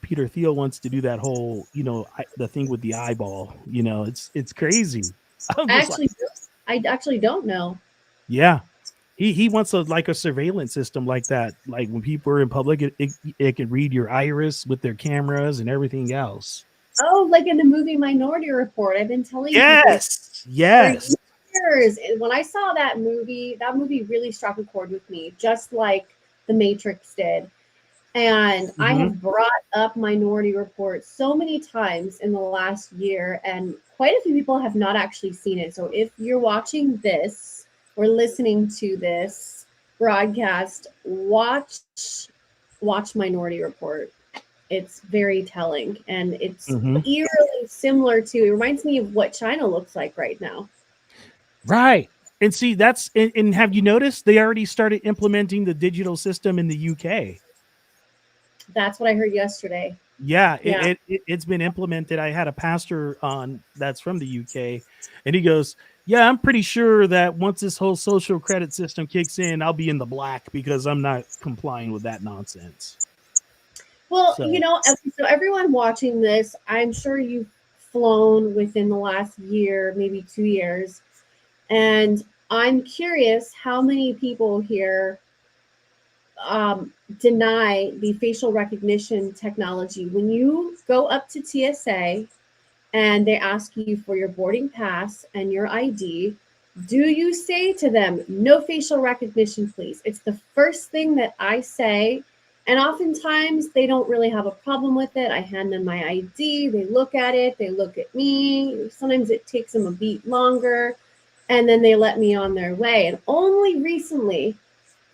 Peter Thiel wants to do that whole, you know, the thing with the eyeball. You know, it's crazy. I actually don't know. Yeah, he wants a surveillance system like that. Like when people are in public, it can read your iris with their cameras and everything else. Oh, like in the movie Minority Report. I've been telling you. Yes. For years. And when I saw that movie really struck a chord with me, just like The Matrix did. And I have brought up Minority Report so many times in the last year, and quite a few people have not actually seen it. So if you're watching this or listening to this broadcast, watch Minority Report. It's very telling, and it's eerily similar to, it reminds me of what China looks like right now. Right. And see, and have you noticed they already started implementing the digital system in the UK? That's what I heard yesterday. Yeah. It's been implemented. I had a pastor on that's from the UK, and he goes, yeah, I'm pretty sure that once this whole social credit system kicks in, I'll be in the black because I'm not complying with that nonsense. Well, you know, so everyone watching this, I'm sure you've flown within the last year, maybe 2 years. And I'm curious how many people here deny the facial recognition technology. When you go up to TSA and they ask you for your boarding pass and your ID, do you say to them, no facial recognition, please? It's the first thing that I say. And oftentimes they don't really have a problem with it. I hand them my ID, they look at it, they look at me. Sometimes it takes them a beat longer, and then they let me on their way. And only recently,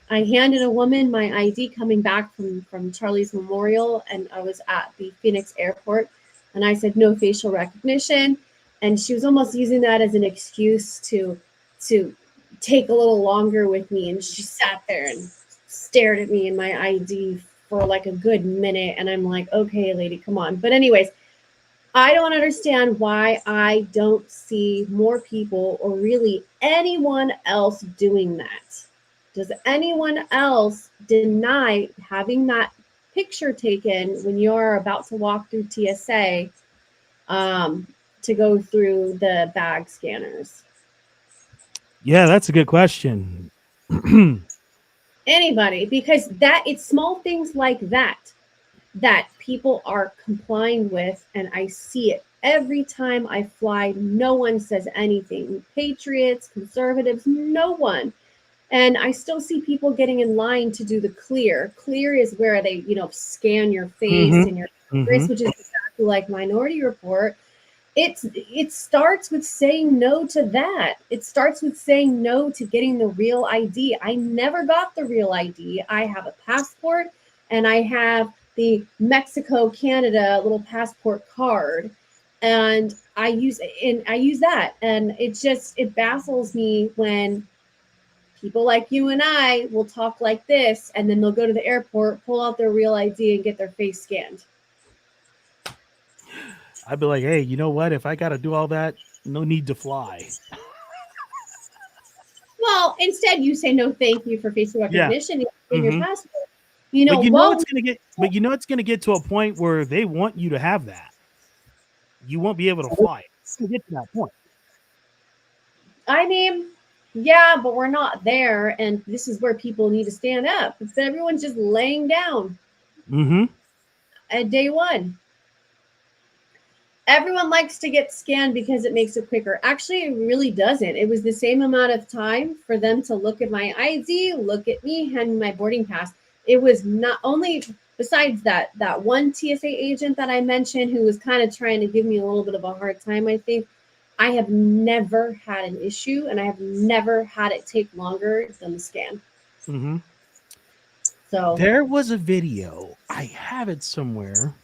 I handed a woman my ID coming back from Charlie's Memorial, and I was at the Phoenix airport, and I said, no facial recognition. And she was almost using that as an excuse to take a little longer with me. And she sat there and stared at me and my ID for like a good minute. And I'm like, okay, lady, come on. But anyways, I don't understand why I don't see more people or really anyone else doing that. Does anyone else deny having that picture taken when you're about to walk through TSA to go through the bag scanners? Yeah, that's a good question. Anybody, because it's small things like that people are complying with, and I see it every time I fly. No one says anything. Patriots, conservatives, no one. And I still see people getting in line to do the clear. Clear is where they, scan your face and your iris, which is exactly like Minority Report. It starts with saying no to that. It starts with saying no to getting the real ID. I never got the real ID. I have a passport, and I have the Mexico, Canada little passport card. And I use that, and it baffles me when people like you and I will talk like this, and then they'll go to the airport, pull out their real ID, and get their face scanned. I'd be like, hey, you know what? If I got to do all that, no need to fly. Well, instead you say no, thank you for facial recognition in your passport. But you know it's gonna get to a point where they want you to have that. You won't be able to fly. It's gonna get to that point. I mean, yeah, but we're not there, and this is where people need to stand up. It's everyone's just laying down at day one. Everyone likes to get scanned because it makes it quicker. Actually, it really doesn't. It was the same amount of time for them to look at my ID, look at me, hand me my boarding pass. It was not only, besides that one TSA agent that I mentioned who was kind of trying to give me a little bit of a hard time, I think. I have never had an issue, and I have never had it take longer than the scan. So there was a video, I have it somewhere,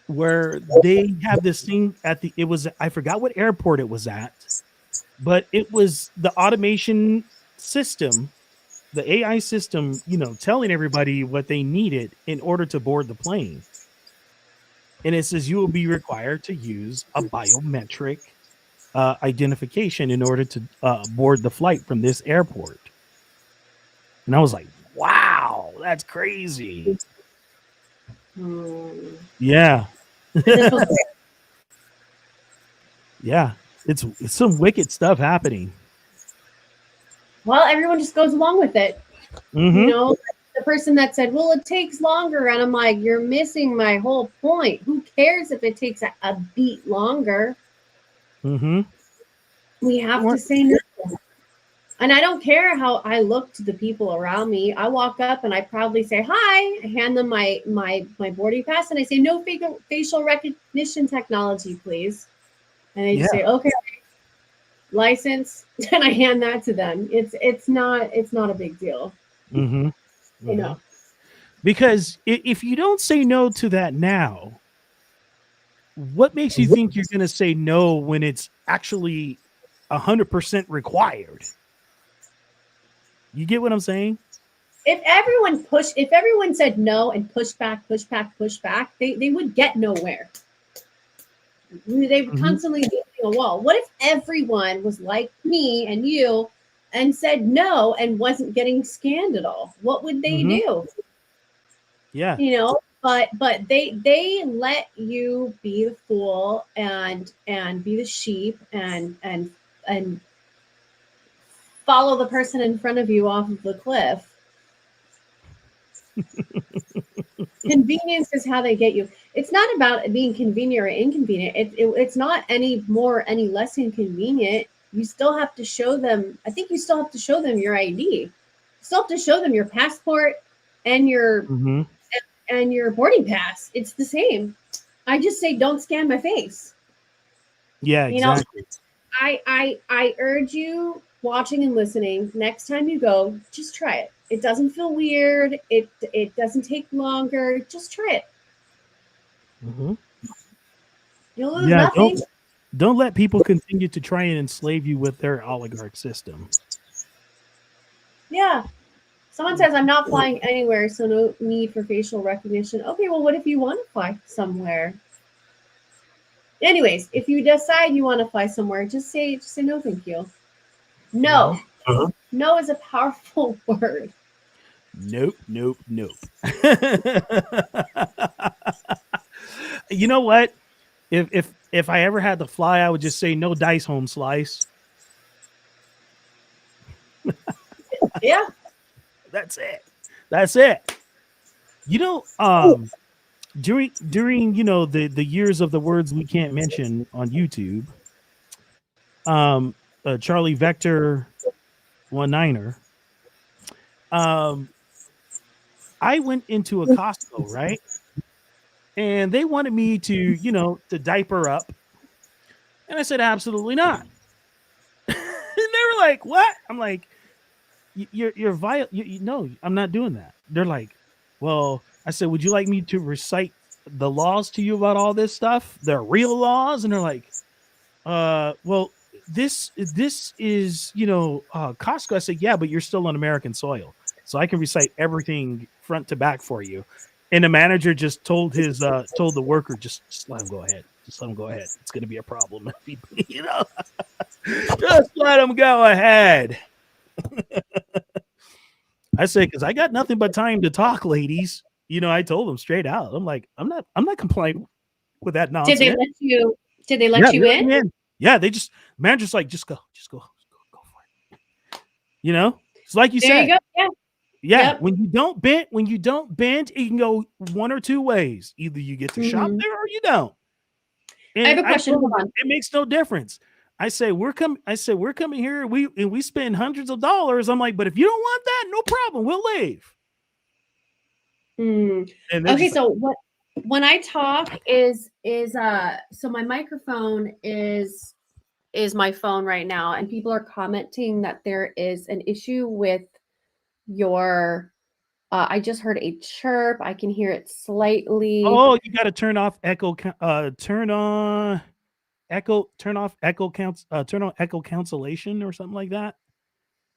where they have this thing I forgot what airport it was at, but it was the automation system, the AI system, telling everybody what they needed in order to board the plane. And it says you will be required to use a biometric identification in order to board the flight from this airport. And I was like, wow, that's crazy. Yeah. Yeah, it's some wicked stuff happening. Well, everyone just goes along with it. The person that said, well, it takes longer, and I'm like, you're missing my whole point. Who cares if it takes a beat longer? We have to say no. And I don't care how I look to the people around me. I walk up and I proudly say hi, I hand them my boarding pass, and I say, no facial recognition technology, please. And they just say, okay, license, and I hand that to them. It's not a big deal. Because if you don't say no to that now, what makes you think you're going to say no when it's actually 100% required? You get what I'm saying? If everyone said no and push back, they would get nowhere. They would constantly be a wall. What if everyone was like me and you and said no and wasn't getting scanned at all? What would they do? Yeah. But they let you be the fool and be the sheep and follow the person in front of you off of the cliff. Convenience is how they get you. It's not about being convenient or inconvenient. It's not any less inconvenient. You still have to show them. I think you still have to show them your ID. You still have to show them your passport and your and your boarding pass. It's the same. I just say, don't scan my face. Yeah, exactly. I urge you, watching and listening, next time you go, just try it. It doesn't feel weird. It doesn't take longer. Just try it. You'll lose nothing. Don't let people continue to try and enslave you with their oligarch system. Yeah. Someone says, I'm not flying anywhere, so no need for facial recognition. Okay, well, what if you want to fly somewhere? Anyways, if you decide you want to fly somewhere, just say no, thank you. No. No is a powerful word. Nope. You know what? If I ever had to fly, I would just say no dice home slice. Yeah. That's it. During the years of the words we can't mention on YouTube, Charlie Vector 19er, I went into a Costco, right? And they wanted me to diaper up. And I said, absolutely not. And they were like, what? I'm like, you're vile. No, I'm not doing that. They're like, well, I said, would you like me to recite the laws to you about all this stuff? They're real laws, and they're like, well, this is Costco. I said, yeah, but you're still on American soil, so I can recite everything front to back for you. And the manager just told the worker, just let him go ahead. Just let him go ahead. It's going to be a problem. Just let him go ahead. I say, because I got nothing but time to talk, ladies. I told them straight out. I'm like, I'm not complying with that nonsense. Did they let you in? Yeah, manager's like, just go for it. It's like you said. There you go. Yeah. Yeah, Yep. when you don't bend, it can go one or two ways. Either you get to shop there or you don't. And I have a question. Hold on. It makes no difference. I say we're coming here. We spend hundreds of dollars. I'm like, but if you don't want that, no problem. We'll leave. Okay, so when I talk is so my microphone is my phone right now, and people are commenting that there is an issue with your I just heard a chirp. I can hear it slightly. Oh, you got to turn off echo. Turn on echo cancellation or something like that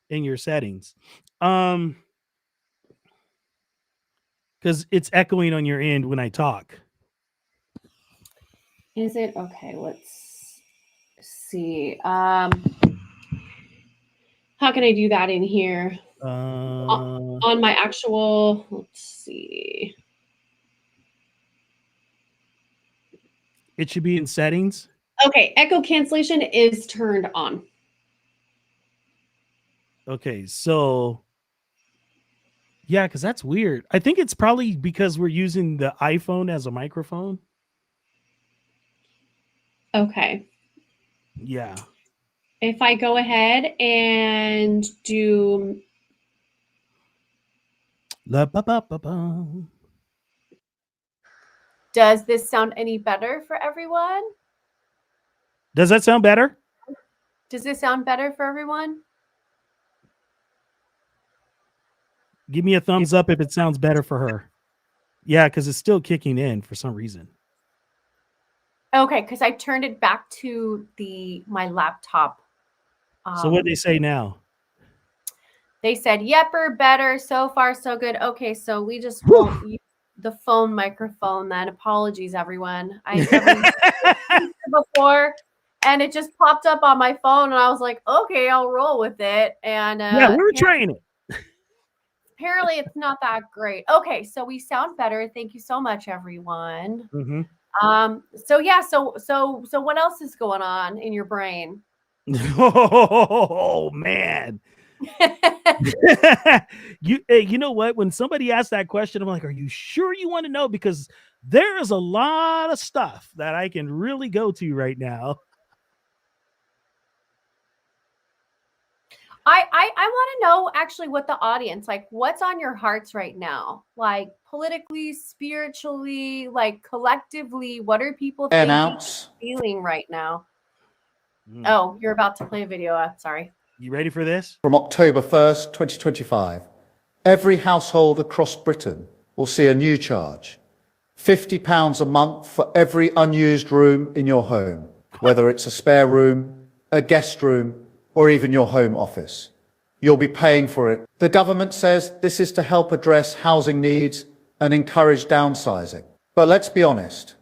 in your settings. Because it's echoing on your end when I talk. Is it okay? Let's see. How can I do that in here? On my actual, let's see. It should be in settings. Okay, echo cancellation is turned on. Okay, so yeah, because that's weird. I think it's probably because we're using the iPhone as a microphone. Okay. Yeah. If I go ahead and do does this sound any better for everyone? Does that sound better? Does this sound better for everyone? Give me a thumbs up if it sounds better for her. Yeah, because it's still kicking in for some reason. Okay, because I turned it back to my laptop. So what they say now? They said, yepper, better. So far, so good. Okay, so we just won't use the phone microphone then. Apologies, everyone. I've never used it before, and it just popped up on my phone, and I was like, okay, I'll roll with it. And yeah, we're trying it. Apparently, it's not that great. Okay, so we sound better. Thank you so much, everyone. Mm-hmm. So yeah, so what else is going on in your brain? Oh man. You know what? When somebody asks that question, I'm like, are you sure you want to know? Because there is a lot of stuff that I can really go to right now. I want to know actually what the audience, like, what's on your hearts right now? Like politically, spiritually, like collectively, what are people feeling right now? Oh, you're about to play a video. Sorry. You ready for this? From October 1st, 2025, every household across Britain will see a new charge. £50 a month for every unused room in your home, whether it's a spare room, a guest room, or even your home office. You'll be paying for it. The government says this is to help address housing needs and encourage downsizing. But let's be honest,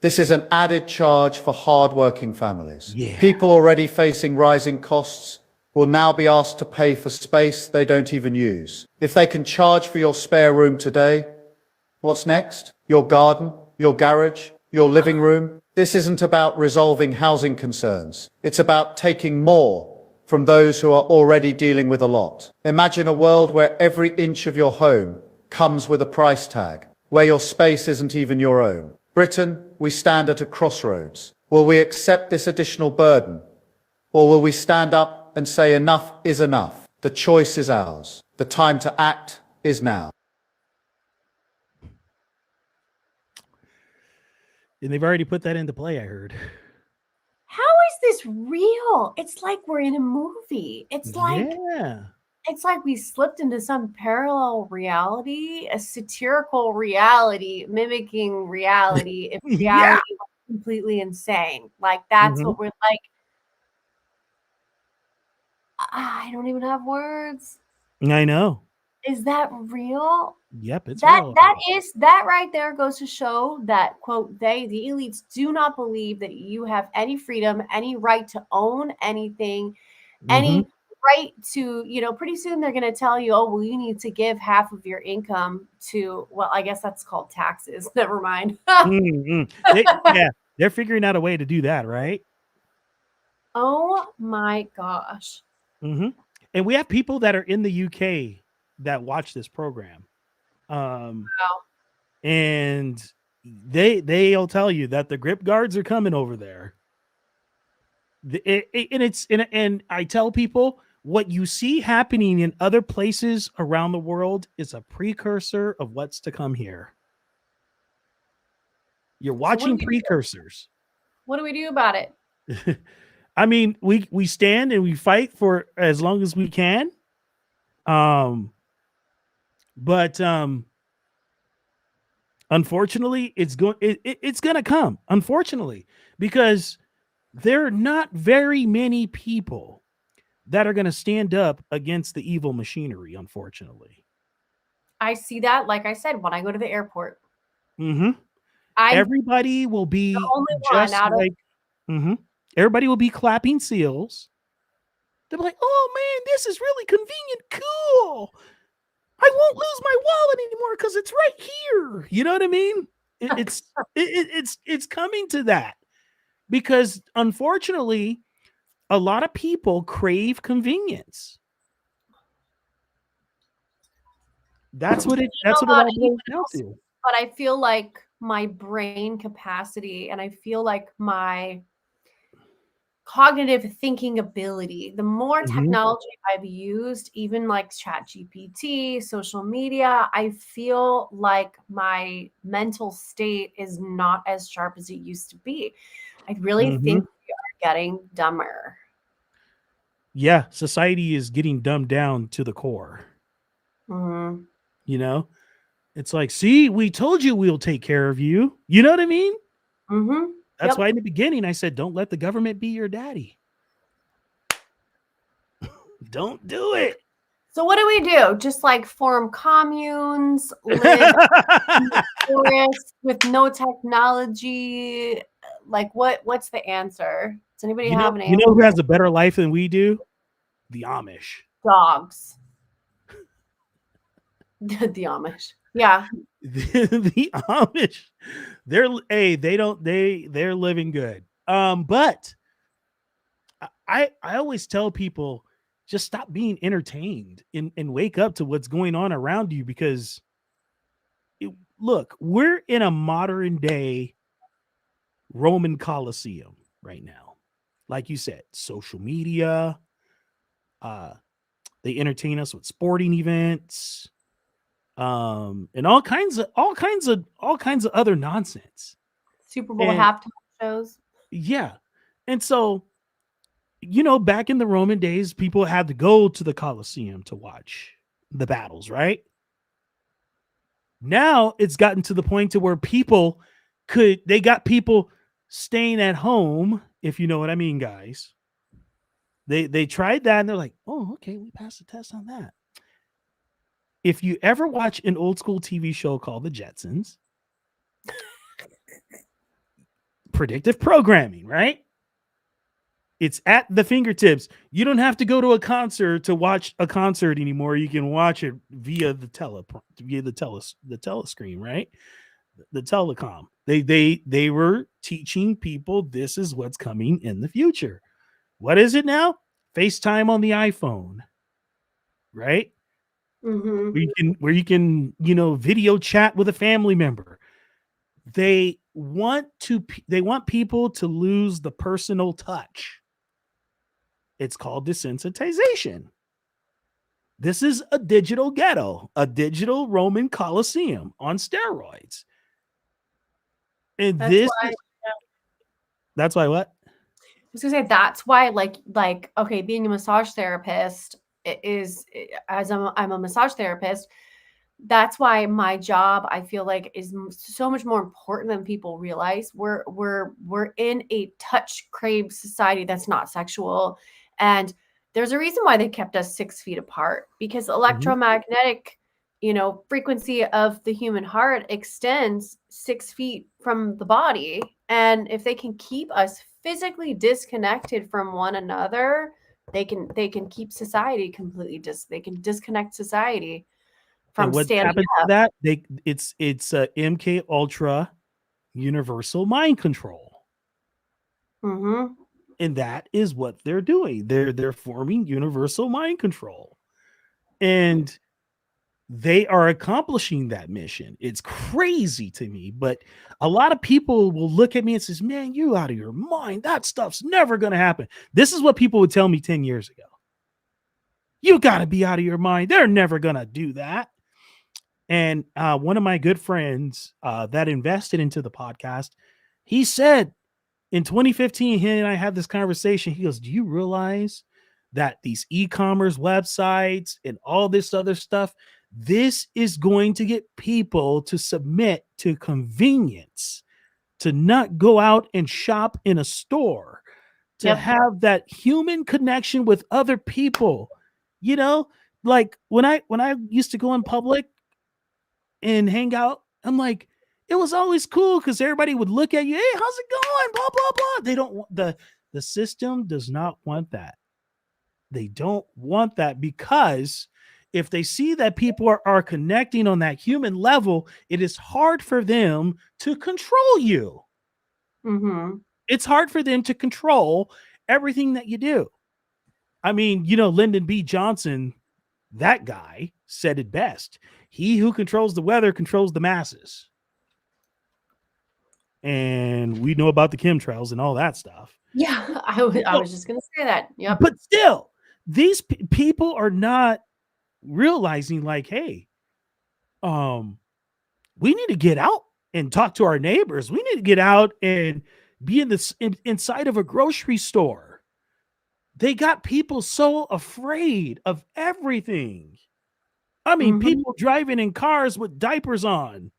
this is an added charge for hard-working families. Yeah. People already facing rising costs will now be asked to pay for space they don't even use. If they can charge for your spare room today, what's next? Your garden, your garage, your living room? This isn't about resolving housing concerns. It's about taking more from those who are already dealing with a lot. Imagine a world where every inch of your home comes with a price tag, where your space isn't even your own. Britain, we stand at a crossroads. Will we accept this additional burden? Or will we stand up and say enough is enough? The choice is ours. The time to act is now. And they've already put that into play, I heard. How is this real? It's like we're in a movie. It's like it's like we slipped into some parallel reality, a satirical reality mimicking reality. If reality Yeah. was completely insane, like that's what we're like. I don't even have words. I know. Is that real? Yep, it's That real. that right there goes to show that, quote, the elites do not believe that you have any freedom, any right to own anything, any right to, pretty soon they're going to tell you, oh, well, you need to give half of your income to, well, I guess that's called taxes. Never mind. Yeah, they're figuring out a way to do that, right? Oh my gosh. And we have people that are in the UK that watch this program. Wow. And they'll tell you that the grip guards are coming over there. And I tell people, what you see happening in other places around the world is a precursor of what's to come here. You're watching precursors. What do we do about it? I mean, we stand and we fight for as long as we can. But unfortunately, it's going to come, unfortunately, because there are not very many people that are going to stand up against the evil machinery, unfortunately. I see that, like I said, when I go to the airport. Everybody will be the only just one out like everybody will be clapping seals. They'll be like, oh man, this is really convenient, cool. I won't lose my wallet anymore because it's right here. You know what I mean? It's coming to that, because unfortunately, a lot of people crave convenience. That's what it all boils down to. But I feel like my brain capacity and I feel like my cognitive thinking ability, the more technology I've used, even like ChatGPT, social media, I feel like my mental state is not as sharp as it used to be. I really think we are getting dumber. Yeah, society is getting dumbed down to the core. You know, it's like, see, we told you we'll take care of you. You know what I mean? That's why in the beginning I said, don't let the government be your daddy. Don't do it. So what do we do? Just like form communes, live in the forest with no technology? Like what's the answer? Does anybody have an answer? You know who has a better life than we do? The Amish. Dogs. The Amish. Yeah. The Amish. They're living good. But I always tell people, just stop being entertained and wake up to what's going on around you, because look, we're in a modern day Roman Colosseum right now. Like you said, social media, they entertain us with sporting events, and all kinds of other nonsense. Super Bowl halftime shows. Yeah. And so, back in the Roman days, people had to go to the Colosseum to watch the battles, right? Now it's gotten to the point to where they got people staying at home, if you know what I mean, guys. They tried that and they're like, oh, okay, we passed the test on that. If you ever watch an old school TV show called The Jetsons, predictive programming, right? It's at the fingertips. You don't have to go to a concert to watch a concert anymore. You can watch it via the telescreen, right? The telecom. They were teaching people this is what's coming in the future. What is it now? FaceTime on the iPhone, right? Where you can video chat with a family member. They want people to lose the personal touch. It's called desensitization. This is a digital ghetto, a digital Roman Colosseum on steroids. And that's why what? I was gonna say that's why, like, okay, being a massage therapist as I'm a massage therapist, that's why my job, I feel like, is so much more important than people realize. We're in a touch crave society that's not sexual, and there's a reason why they kept us 6 feet apart, because electromagnetic, frequency of the human heart extends 6 feet from the body, and if they can keep us physically disconnected from one another, they can keep society completely they can disconnect society from And what standing happens to up. that? It's MK Ultra universal mind control. Mm-hmm. And that is what they're doing. They're forming universal mind control. And they are accomplishing that mission. It's crazy to me, but a lot of people will look at me and says, "Man, you out of your mind. That stuff's never going to happen." This is what people would tell me 10 years ago. You got to be out of your mind. They're never going to do that. And one of my good friends that invested into the podcast, he said in 2015, he and I had this conversation. He goes, "Do you realize that these e-commerce websites and all this other stuff, this is going to get people to submit to convenience, to not go out and shop in a store, to have that human connection with other people." Like when I used to go in public and hang out, I'm like, it was always cool because everybody would look at you. "Hey, how's it going? Blah, blah, blah." They don't want the system does not want that. They don't want that, because if they see that people are connecting on that human level, it is hard for them to control you. Mm-hmm. It's hard for them to control everything that you do. I mean, Lyndon B. Johnson, that guy, said it best. He who controls the weather controls the masses. And we know about the chemtrails and all that stuff. Yeah, I was just going to say that. Yep. But still, these people are not realizing, like, hey, we need to get out and talk to our neighbors. We need to get out and be inside of a grocery store. They got people so afraid of everything. I mean, people driving in cars with diapers on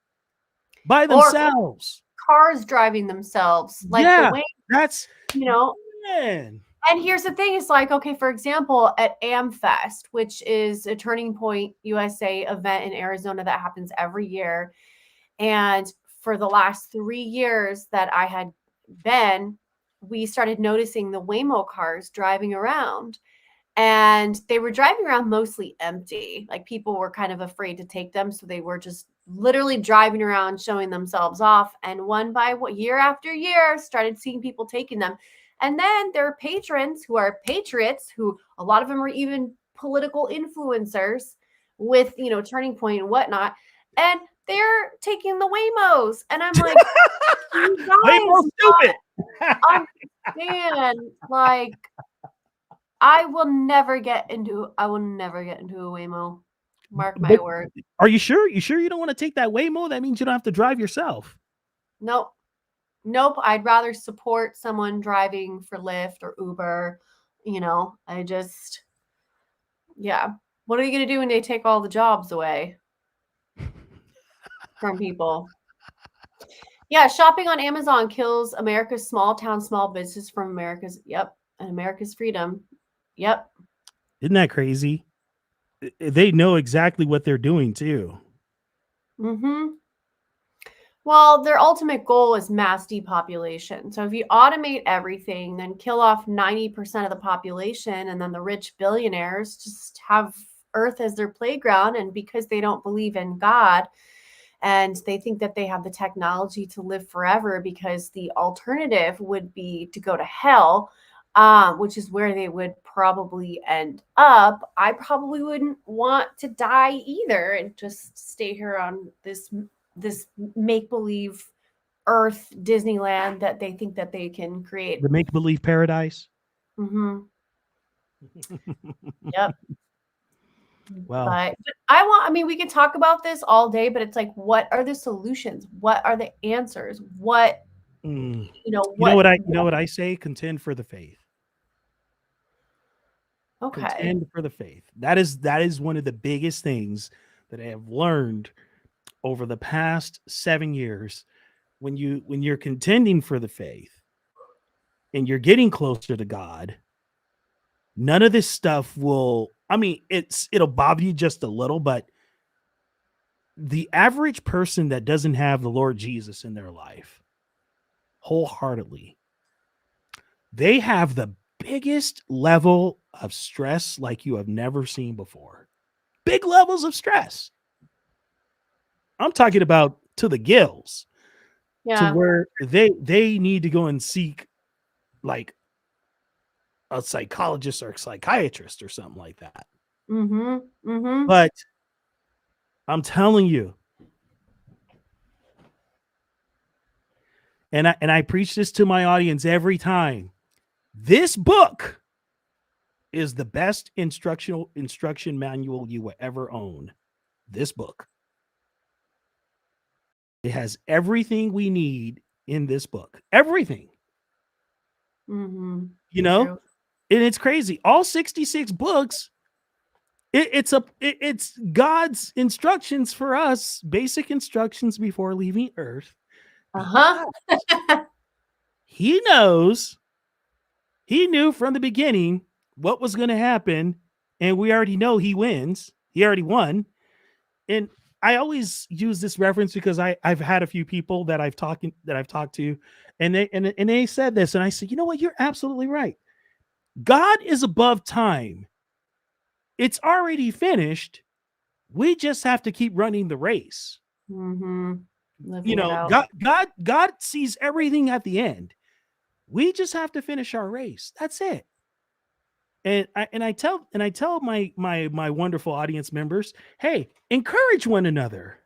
by themselves. Or cars driving themselves. Like yeah, the way, that's, man. And here's the thing, is like, okay, for example, at AmFest, which is a Turning Point USA event in Arizona that happens every year. And for the last 3 years that I had been, we started noticing the Waymo cars driving around, and they were driving around mostly empty. Like, people were kind of afraid to take them. So they were just literally driving around, showing themselves off. And one by one, year after year, started seeing people taking them. And then there are patrons who are patriots, who a lot of them are even political influencers with, Turning Point and whatnot. And they're taking the Waymos. And I'm like, you guys, Waymo stupid. Understand, like, I will never get into a Waymo. Mark my word. Are you sure? You sure you don't want to take that Waymo? That means you don't have to drive yourself. Nope. I'd rather support someone driving for Lyft or Uber. What are you going to do when they take all the jobs away from people? Yeah, shopping on Amazon kills America's small town, small business from America's freedom. Yep. Isn't that crazy? They know exactly what they're doing too. Mm-hmm. Well, their ultimate goal is mass depopulation. So if you automate everything, then kill off 90% of the population, and then the rich billionaires just have Earth as their playground. And because they don't believe in God, and they think that they have the technology to live forever, because the alternative would be to go to hell, which is where they would probably end up. I probably wouldn't want to die either and just stay here on this make-believe Earth Disneyland that they think that they can create. The make-believe paradise. Mm-hmm. Yep. Wow. But we could talk about this all day, but it's like, what are the solutions? What are the answers? What, you know what I say? Contend for the faith. Okay. Contend for the faith. That is one of the biggest things that I have learned over the past 7 years. When you're contending for the faith and you're getting closer to God, none of this stuff will, I mean, it'll bother you just a little, but the average person that doesn't have the Lord Jesus in their life wholeheartedly, they have the biggest level of stress like you have never seen before. Big levels of stress. I'm talking about to the gills. Yeah. To where they need to go and seek like a psychologist or a psychiatrist or something like that. Mm-hmm. Mm-hmm. But I'm telling you, and I preach this to my audience every time. This book is the best instruction manual you will ever own. This book. It has everything we need in this book. Everything. Mm-hmm. You know? And it's crazy. All 66 books, it's God's instructions for us, basic instructions before leaving Earth. Uh-huh. He knows. He knew from the beginning what was going to happen, and we already know he wins. He already won. And I always use this reference because I've had a few people that I've talked to, and they said this, and I said, you know what, you're absolutely right. God is above time. It's already finished. We just have to keep running the race. Mm-hmm. You know, God sees everything at the end. We just have to finish our race. That's it. And I tell my wonderful audience members, hey, encourage one another,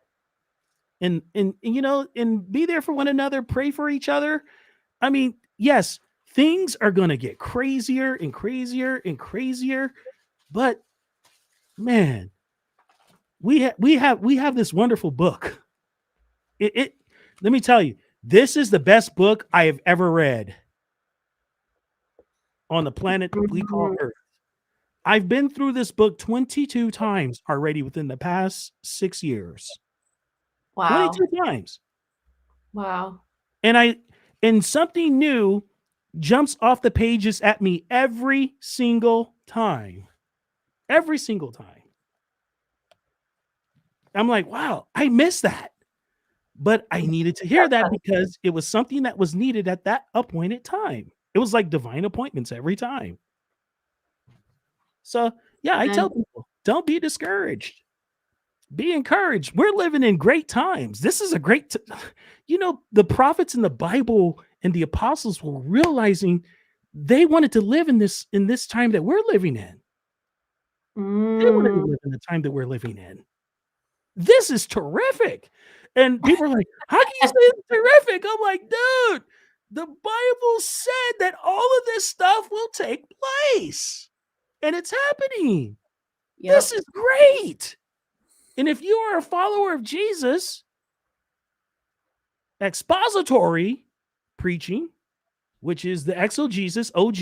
and you know, and be there for one another, pray for each other. I mean, yes, things are going to get crazier and crazier and crazier, but man, we have this wonderful book. Let me tell you, this is the best book I have ever read on the planet we call Earth. I've been through this book 22 times already within the past 6 years. Wow. 22 times. Wow. And something new jumps off the pages at me every single time. Every single time. I'm like, wow, I missed that. But I needed to hear that because it was something that was needed at that appointed time. It was like divine appointments every time. So, yeah, I tell people, don't be discouraged. Be encouraged. We're living in great times. This is a great, you know, the prophets in the Bible and the apostles were realizing they wanted to live in this time that we're living in. They wanted to live in the time that we're living in. This is terrific. And people are like, how can you say it's terrific? I'm like, dude, the Bible said that all of this stuff will take place. And it's happening. Yep. This is great. And if you are a follower of Jesus, expository preaching, which is the exegesis, OG,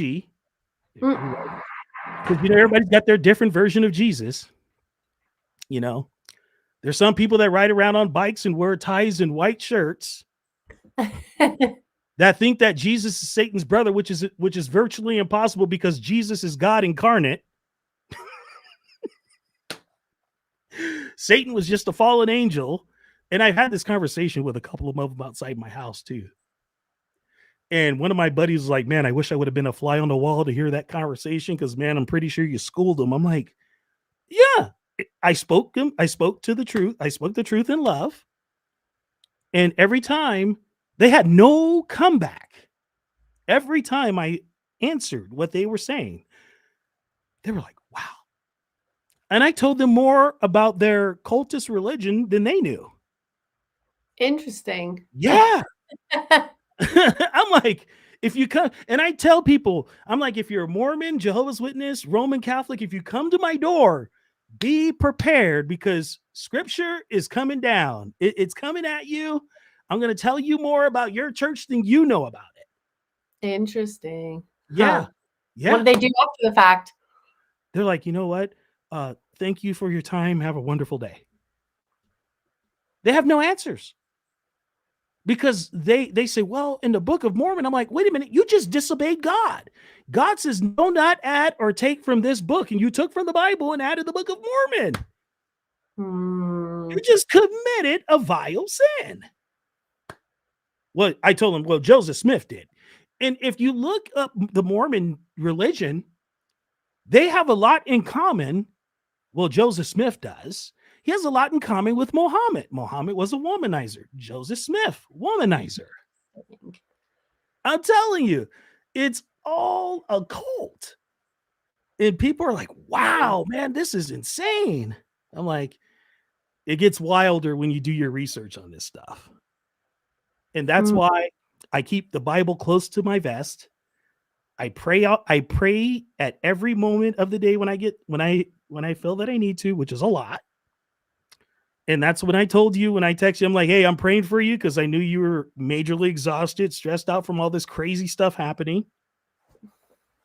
because you know everybody's got their different version of Jesus. You know, there's some people that ride around on bikes and wear ties and white shirts that think that Jesus is Satan's brother, which is virtually impossible because Jesus is God incarnate. Satan was just a fallen angel. And I've had this conversation with a couple of them outside my house too. And one of my buddies was like, man, I wish I would have been a fly on the wall to hear that conversation because, man, I'm pretty sure you schooled him. I'm like, yeah, I spoke to the truth. I spoke the truth in love. And every time they had no comeback. Every time I answered what they were saying, they were like, wow. And I told them more about their cultist religion than they knew. Interesting. Yeah. I'm like, if you come, and I tell people, I'm like, if you're a Mormon, Jehovah's Witness, Roman Catholic, if you come to my door, be prepared because scripture is coming down. It's coming at you. I'm going to tell you more about your church than you know about it. Interesting. Yeah. Huh. Yeah. What do they do after the fact? They're like, you know what? Thank you for your time. Have a wonderful day. They have no answers because they say, well, in the Book of Mormon, I'm like, wait a minute, you just disobeyed God. God says, no, not add or take from this book. And you took from the Bible and added the Book of Mormon. You just committed a vile sin. Well, I told him, well, Joseph Smith did. And if you look up the Mormon religion, they have a lot in common. Well, Joseph Smith does. He has a lot in common with Muhammad. Muhammad was a womanizer. Joseph Smith, womanizer. I'm telling you, it's all a cult. And people are like, wow, man, this is insane. I'm like, it gets wilder when you do your research on this stuff. And that's why I keep the Bible close to my vest. I pray at every moment of the day when I feel that I need to, which is a lot. And that's when I told you, when I texted you, I'm like, hey, I'm praying for you because I knew you were majorly exhausted, stressed out from all this crazy stuff happening.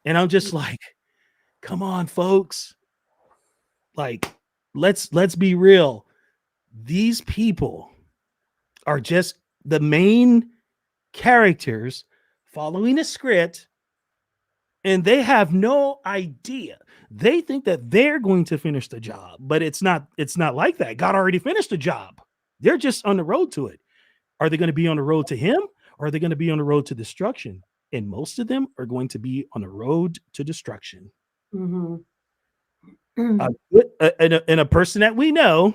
And I'm just like, come on, folks. Like, let's be real. These people are just the main characters following a script, and they have no idea. They think that they're going to finish the job, but it's not like that. God already finished the job. They're just on the road to it. Are they going to be on the road to him, or are they going to be on the road to destruction? And most of them are going to be on the road to destruction. Mm-hmm. And a person that we know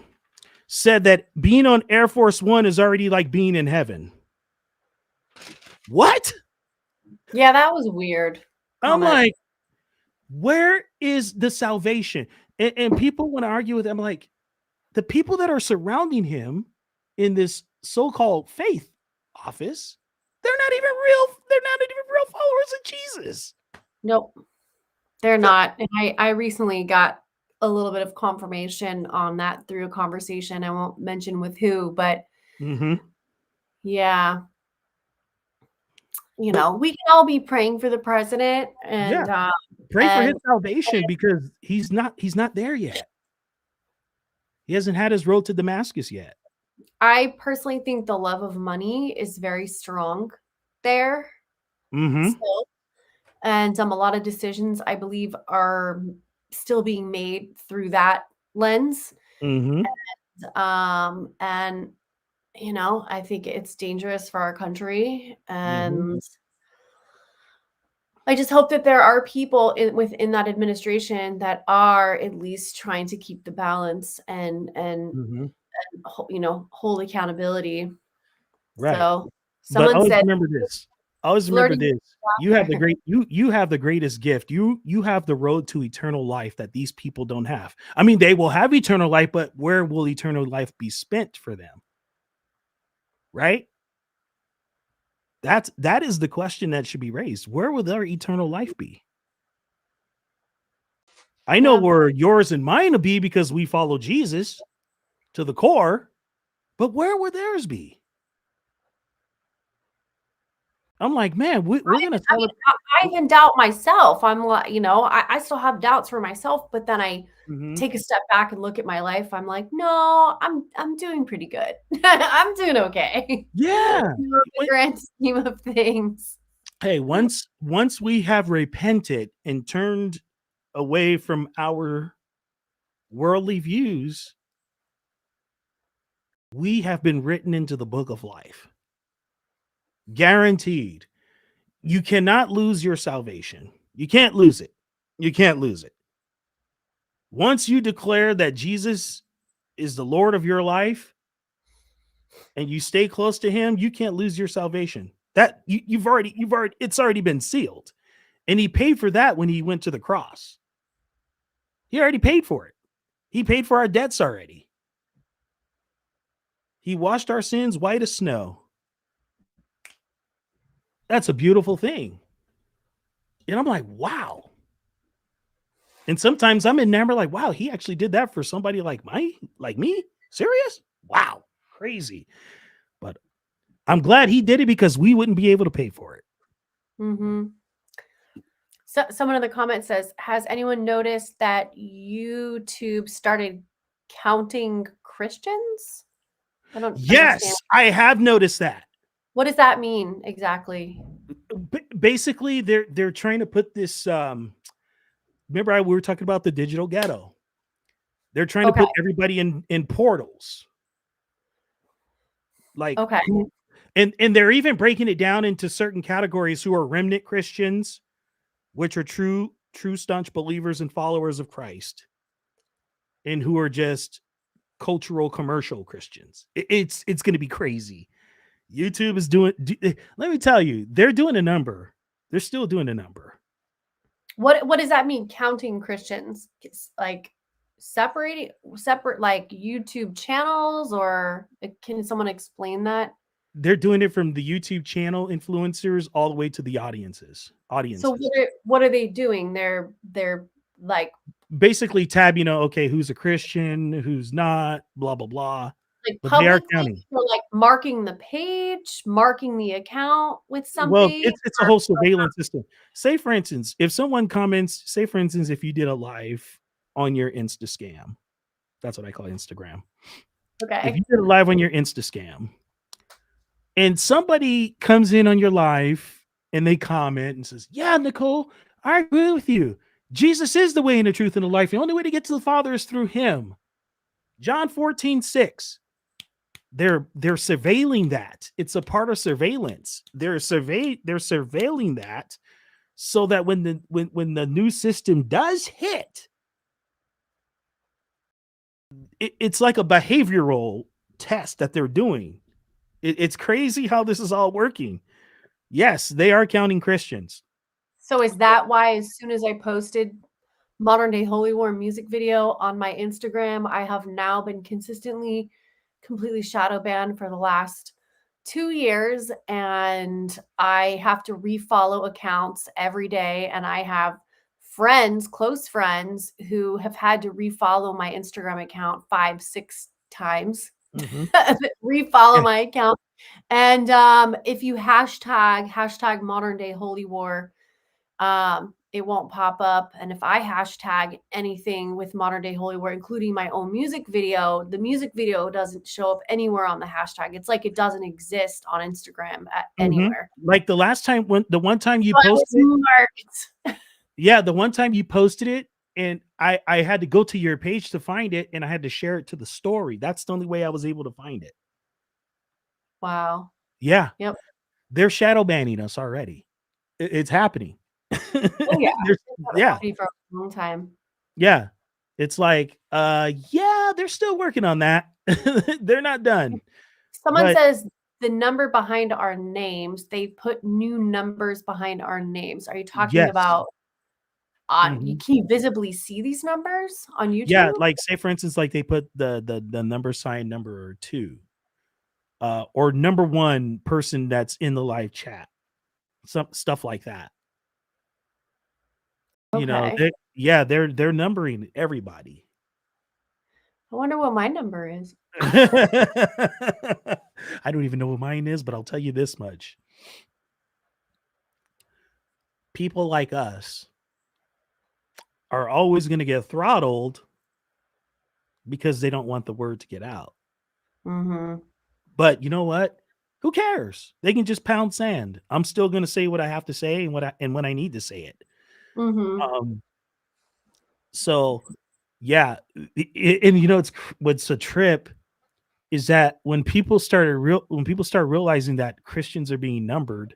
said that being on Air Force One is already like being in heaven. What? Yeah, that was weird. I'm like, where is the salvation? And people want to argue with him, like, the people that are surrounding him in this so-called faith office, they're not even real followers of Jesus. Nope, they're not. And I recently got a little bit of confirmation on that through a conversation. I won't mention with who, but yeah. You know, we can all be praying for the president and pray for his salvation, because he's not there yet. He hasn't had his road to Damascus yet. I personally think the love of money is very strong there. Still. And a lot of decisions, I believe, are still being made through that lens. And you know, I think it's dangerous for our country, and I just hope that there are people within that administration that are at least trying to keep the balance and you know, hold accountability. Right. So But someone said, remember this. Always remember this. You have the greatest gift. You have the road to eternal life that these people don't have. I mean, they will have eternal life, but where will eternal life be spent for them? Right? That is the question that should be raised. Where will their eternal life be? I know where yours and mine will be because we follow Jesus to the core, but where will theirs be? I'm like, man, we're going to I even doubt myself. I'm like, you know, I still have doubts for myself, but then I take a step back and look at my life. I'm like, no, I'm doing pretty good. I'm doing okay. Yeah. In the grand scheme of things. Hey, once we have repented and turned away from our worldly views, we have been written into the book of life. Guaranteed. You cannot lose your salvation. You can't lose it. You can't lose it. Once you declare that Jesus is the Lord of your life and you stay close to him, you can't lose your salvation. That you've already it's already been sealed. And he paid for that when he went to the cross. He already paid for it. He paid for our debts already. He washed our sins white as snow. That's a beautiful thing. And I'm like, wow. And sometimes I'm enamored, like, wow, he actually did that for somebody like me? Serious? Wow, crazy. But I'm glad he did it because we wouldn't be able to pay for it. So someone in the comments says, has anyone noticed that YouTube started counting Christians? I don't understand. Yes, I have noticed that. What does that mean exactly? Basically, they're trying to put this. Remember, we were talking about the digital ghetto. They're trying to put everybody in portals. Like, and they're even breaking it down into certain categories who are remnant Christians, which are true staunch believers and followers of Christ, and who are just cultural commercial Christians. It's going to be crazy. YouTube is doing. Let me tell you, they're doing a number. They're still doing a number. What does that mean? Counting Christians, like separate like YouTube channels, or can someone explain that? They're doing it from the YouTube channel influencers all the way to the audiences. So what are they doing? They're like basically okay, who's a Christian, who's not, blah blah blah. Like but they are publicly, counting. or like marking the page, marking the account with something. Well, it's a whole surveillance system. Say, for instance, if someone comments, say, for instance, if you did a live on your Insta scam, that's what I call Instagram. Okay. If you did a live on your Insta scam, and somebody comes in on your live and they comment and says, "Yeah, Nicole, I agree with you. Jesus is the way and the truth and the life. The only way to get to the Father is through him." John 14:6. They're surveilling that. It's a part of surveillance. They're surveilling that so that when the new system does hit, it's like a behavioral test that they're doing. It's crazy how this is all working. Yes, they are counting Christians. So is that why as soon as I posted Modern Day Holy War music video on my Instagram, I have now been completely shadow banned for the last 2 years, and I have to refollow accounts every day, and I have friends, close friends, who have had to refollow my Instagram account 5-6 times. Refollow my account. And if you hashtag Modern Day Holy War, it won't pop up. And if I hashtag anything with Modern Day Holy War, including my own music video, the music video doesn't show up anywhere on the hashtag. It's like it doesn't exist on Instagram anywhere. Like the one time you posted it, yeah, the one time you posted it, and I had to go to your page to find it, and I had to share it to the story. That's the only way I was able to find it. Wow. Yeah. Yep. They're shadow banning us already. It's happening. Oh yeah. Yeah. For a long time. Yeah. It's like, yeah, they're still working on that. They're not done. Someone says the number behind our names, they put new numbers behind our names. Are you talking about can you visibly see these numbers on YouTube? Yeah, like say for instance, like they put the number sign number 2. Or number 1 person that's in the live chat. Some stuff like that. You know, they're numbering everybody. I wonder what my number is. I don't even know what mine is, but I'll tell you this much. People like us are always going to get throttled because they don't want the word to get out. But you know what? Who cares? They can just pound sand. I'm still going to say what I have to say and when I need to say it. So yeah, and you know, what's a trip is that when people start realizing that Christians are being numbered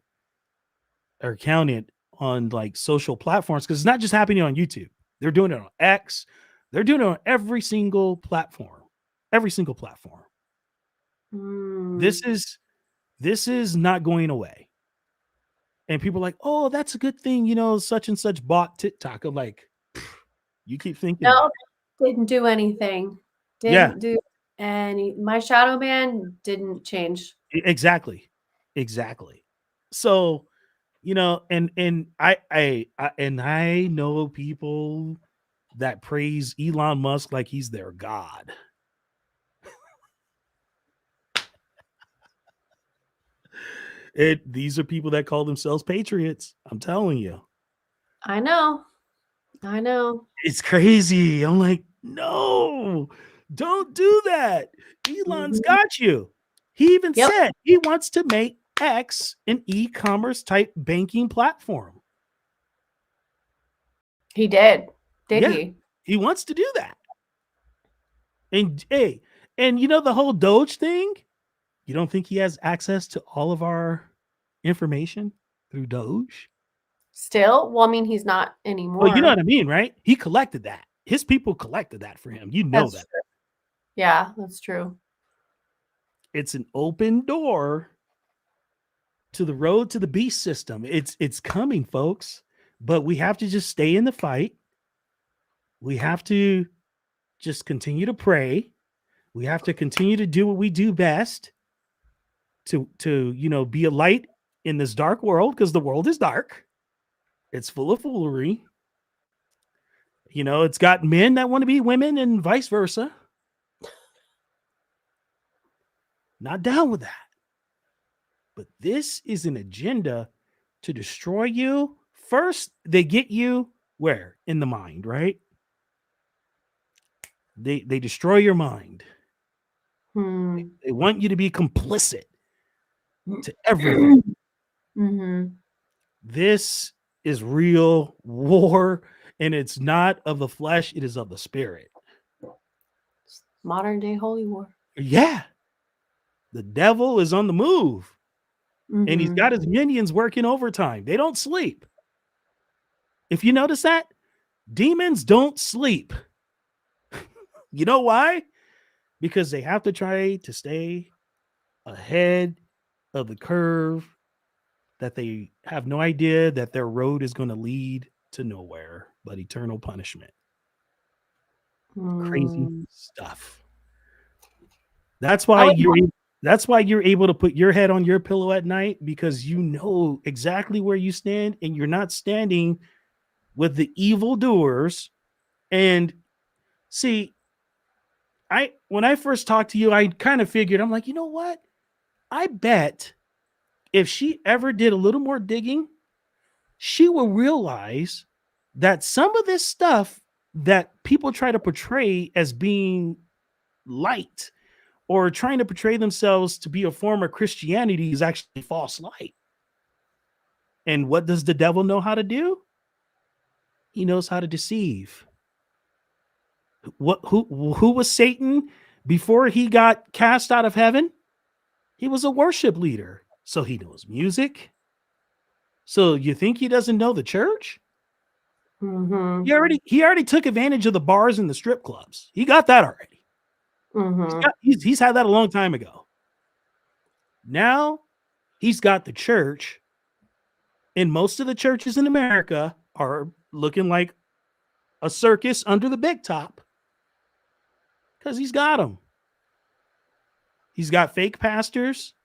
or counted on like social platforms, because it's not just happening on YouTube. They're doing it on X. They're doing it on every single platform. This is not going away. And people are like, oh, that's a good thing, you know, such and such bought TikTok. I'm like, you keep thinking. No, didn't do anything. Didn't do any. My shadow ban didn't change. Exactly. So, you know, and I know people that praise Elon Musk like he's their god. These are people that call themselves patriots. I'm telling you. I know. I know. It's crazy. I'm like, no, don't do that. Elon's got you. He even said he wants to make X an e-commerce type banking platform. He did. Did Yeah, he? he wants to do that. And hey, and you know the whole Doge thing? You don't think he has access to all of our information through Doge? Still? Well, I mean, he's not anymore. Well, you know what I mean, right? He collected that. His people collected that for him. You know That's that. true. Yeah, that's true. It's an open door to the road to the beast system. It's coming, folks. But we have to just stay in the fight. We have to just continue to pray. We have to continue to do what we do best to be a light in this dark world, because the world is dark. It's full of foolery. It's got men that want to be women and vice versa. Not down with that. But this is an agenda to destroy you. First, they get you where? In the mind, right? They destroy your mind. They want you to be complicit to everything. This is real war, and it's not of the flesh, it is of the spirit. Modern day holy war. Yeah. The devil is on the move. And he's got his minions working overtime. They don't sleep. If you notice that, demons don't sleep. You know why? Because they have to try to stay ahead of the curve, that they have no idea that their road is going to lead to nowhere but eternal punishment. Crazy stuff. That's why you're able to put your head on your pillow at night, because you know exactly where you stand, and you're not standing with the evildoers. And see, when I first talked to you, I kind of figured, I'm like, you know what? I bet if she ever did a little more digging, she will realize that some of this stuff that people try to portray as being light, or trying to portray themselves to be a form of Christianity, is actually false light. And what does the devil know how to do? He knows how to deceive. Who was Satan before he got cast out of heaven? He was a worship leader. So he knows music. So you think he doesn't know the church? He already took advantage of the bars and the strip clubs. He got that already. He's had that a long time ago. Now he's got the church, and most of the churches in America are looking like a circus under the big top, because he's got them. He's got fake pastors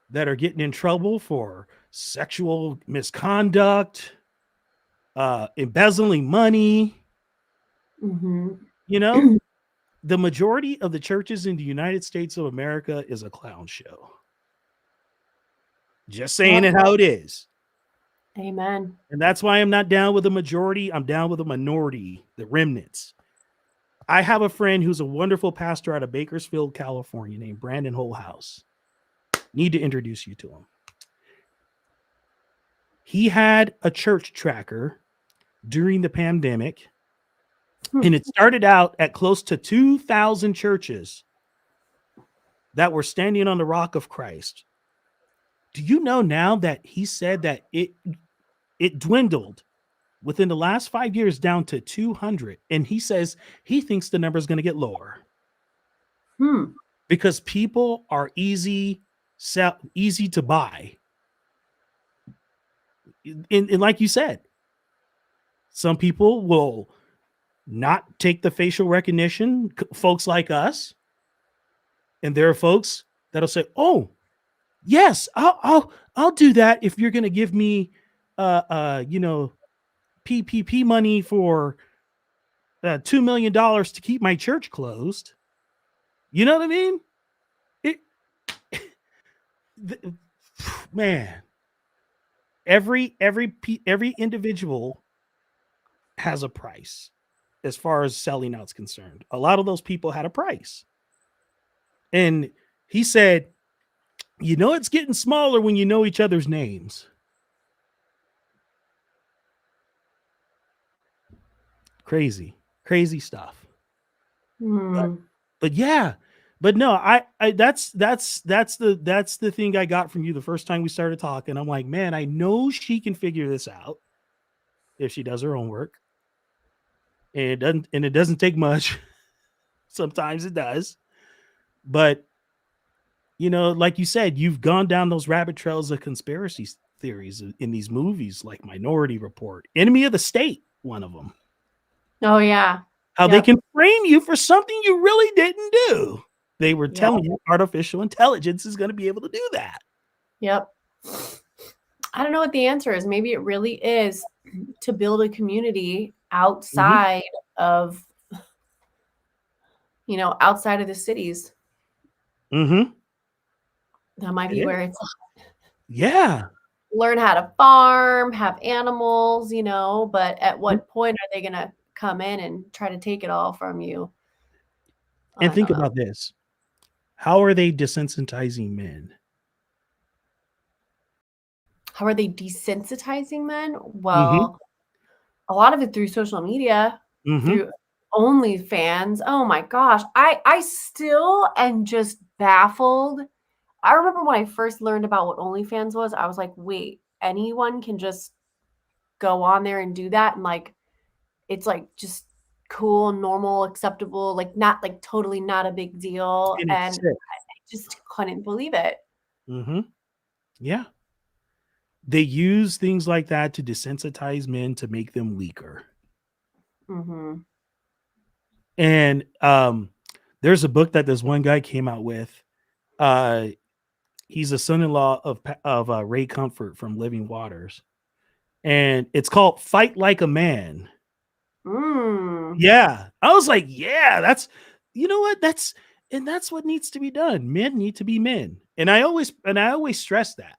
that are getting in trouble for sexual misconduct, embezzling money. The majority of the churches in the United States of America is a clown show. Just saying it how it is. Amen. And that's why I'm not down with the majority. I'm down with the minority, the remnants. I have a friend who's a wonderful pastor out of Bakersfield, California, named Brandon Holhouse. Need to introduce you to him. He had a church tracker during the pandemic, and it started out at close to 2,000 churches that were standing on the rock of Christ. Do you know now that he said that it dwindled within the last 5 years down to 200, and he says he thinks the number is going to get lower because people are easy to buy. And like you said, some people will not take the facial recognition, folks like us, and there are folks that'll say, "Oh, yes, I'll do that if you're going to give me PPP money for $2 million to keep my church closed." You know what I mean? Man, every individual has a price as far as selling out's concerned. A lot of those people had a price. And he said, you know, it's getting smaller when you know each other's names. Crazy stuff. But yeah, but no, I that's the thing I got from you the first time we started talking. I'm like, man, I know she can figure this out if she does her own work. And it doesn't take much. Sometimes it does. But you know, like you said, you've gone down those rabbit trails of conspiracy theories in these movies like Minority Report, Enemy of the State, one of them. Oh, yeah. How they can frame you for something you really didn't do. They were telling you artificial intelligence is going to be able to do that. Yep. I don't know what the answer is. Maybe it really is to build a community outside of, you know, outside of the cities. Mm-hmm. That might be where it's yeah. Learn how to farm, have animals, you know, but at what point are they going to come in and try to take it all from you? And think about this. How are they desensitizing men? How are they desensitizing men? Well, a lot of it through social media, through OnlyFans. Oh my gosh. I still am just baffled. I remember when I first learned about what OnlyFans was, I was like, wait, anyone can just go on there and do that? And like, it's like just cool, normal, acceptable, like not like totally not a big deal. And I just couldn't believe it. Yeah. They use things like that to desensitize men to make them weaker. And there's a book that this one guy came out with. He's a son-in-law of Ray Comfort from Living Waters. And it's called Fight Like a Man. Yeah. I was like, yeah, that's, you know what? That's what needs to be done. Men need to be men. And I always stress that.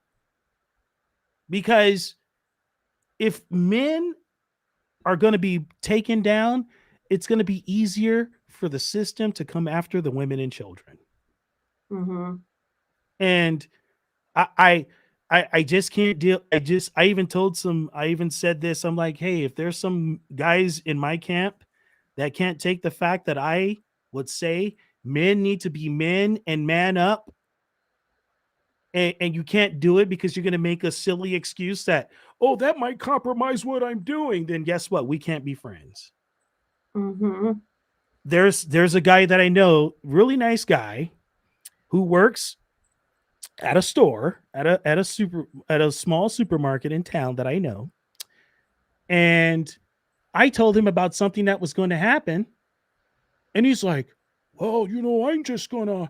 Because if men are going to be taken down, it's going to be easier for the system to come after the women and children. And I just can't deal. I even said this. I'm like, hey, if there's some guys in my camp that can't take the fact that I would say men need to be men and man up, and you can't do it because you're going to make a silly excuse that, oh, that might compromise what I'm doing, then guess what? We can't be friends. There's a guy that I know, really nice guy, who works at a store, at a small supermarket in town that I know. And I told him about something that was going to happen. And he's like, well, you know, I'm just gonna,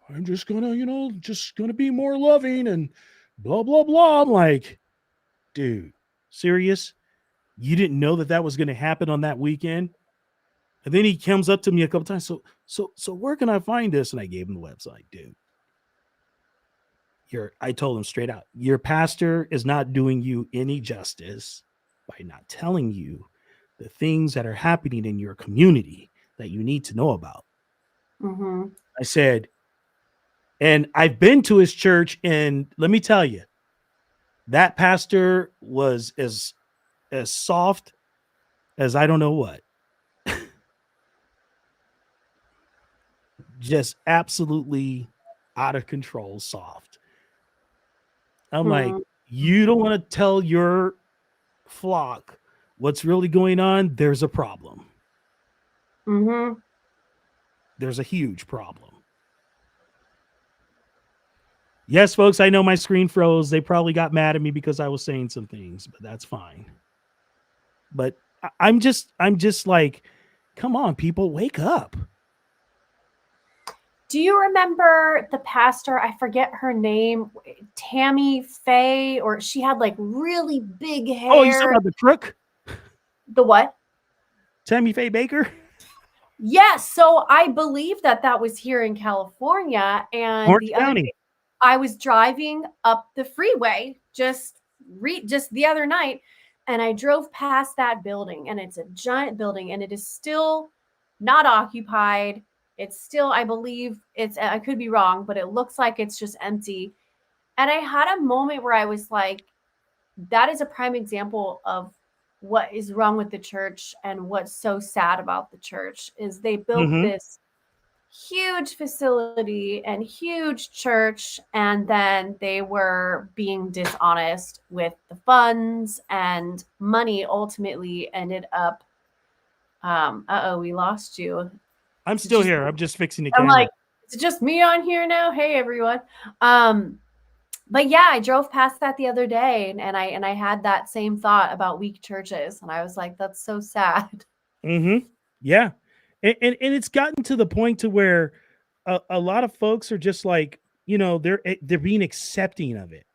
you know, just gonna be more loving and blah, blah, blah. I'm like, dude, serious? You didn't know that was going to happen on that weekend? And then he comes up to me a couple times. So where can I find this? And I gave him the website, dude. I told him straight out, your pastor is not doing you any justice by not telling you the things that are happening in your community that you need to know about. I said, and I've been to his church, and let me tell you, that pastor was as soft as I don't know what. Just absolutely out of control soft. I'm like, you don't want to tell your flock what's really going on? There's a problem. There's a huge problem. Yes, folks, I know my screen froze. They probably got mad at me because I was saying some things, but that's fine. But I'm just like, come on, people, wake up. Do you remember the pastor? I forget her name, Tammy Faye, or she had like really big hair. Oh, you talking about the crook? The what? Tammy Faye Baker? Yes. So I believe that was here in California, and Orange County. I was driving up the freeway just the other night, And I drove past that building, and it's a giant building, and it is still not occupied. It's still, I believe I could be wrong, but it looks like it's just empty. And I had a moment where I was like, that is a prime example of what is wrong with the church, and what's so sad about the church is they built this huge facility and huge church, and then they were being dishonest with the funds, and money ultimately ended up we lost you. I'm still here. I'm just fixing the I'm camera. like, it's just me on here now. Hey everyone. But yeah, I drove past that the other day, and I had that same thought about weak churches, and I was like, that's so sad. Yeah. And it's gotten to the point to where a lot of folks are just like, they're being accepting of it,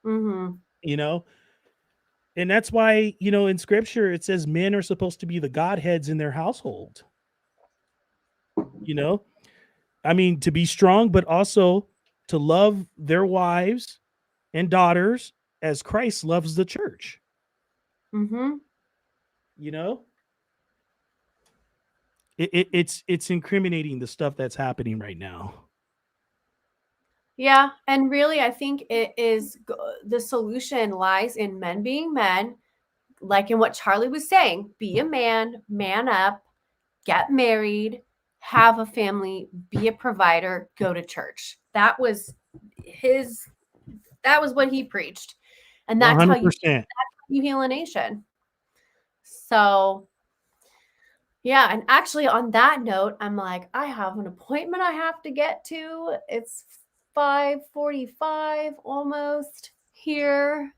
and that's why, in scripture, it says men are supposed to be the Godheads in their household, I mean, to be strong, but also to love their wives and daughters as Christ loves the church. It's incriminating, the stuff that's happening right now. Yeah, and really, I think the solution lies in men being men, like in what Charlie was saying. Be a man, man up, get married, have a family, be a provider, go to church. That was what he preached, and that's 100%. How you heal a nation. So. Yeah, and actually on that note, I'm like, I have an appointment I have to get to. It's 5:45 almost here,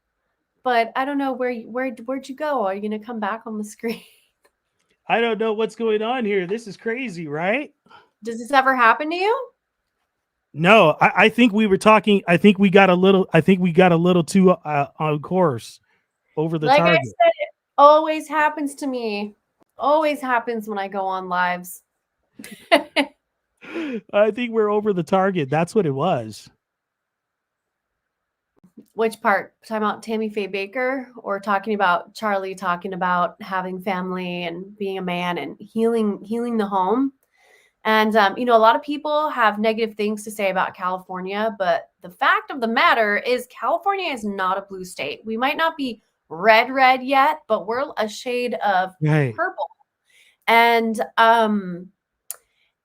but I don't know where'd you go? Are you gonna come back on the screen? I don't know what's going on here. This is crazy, right? Does this ever happen to you? No, I think we were talking. I think we got a little too on course over the target. Like I said, it always happens to me. Always happens when I go on lives. I think we're over the target. That's what it was. Which part? Talking about Tammy Faye Baker, or talking about Charlie talking about having family and being a man and healing the home? And a lot of people have negative things to say about California, but the fact of the matter is California is not a blue state. We might not be red yet, but we're a shade of purple. And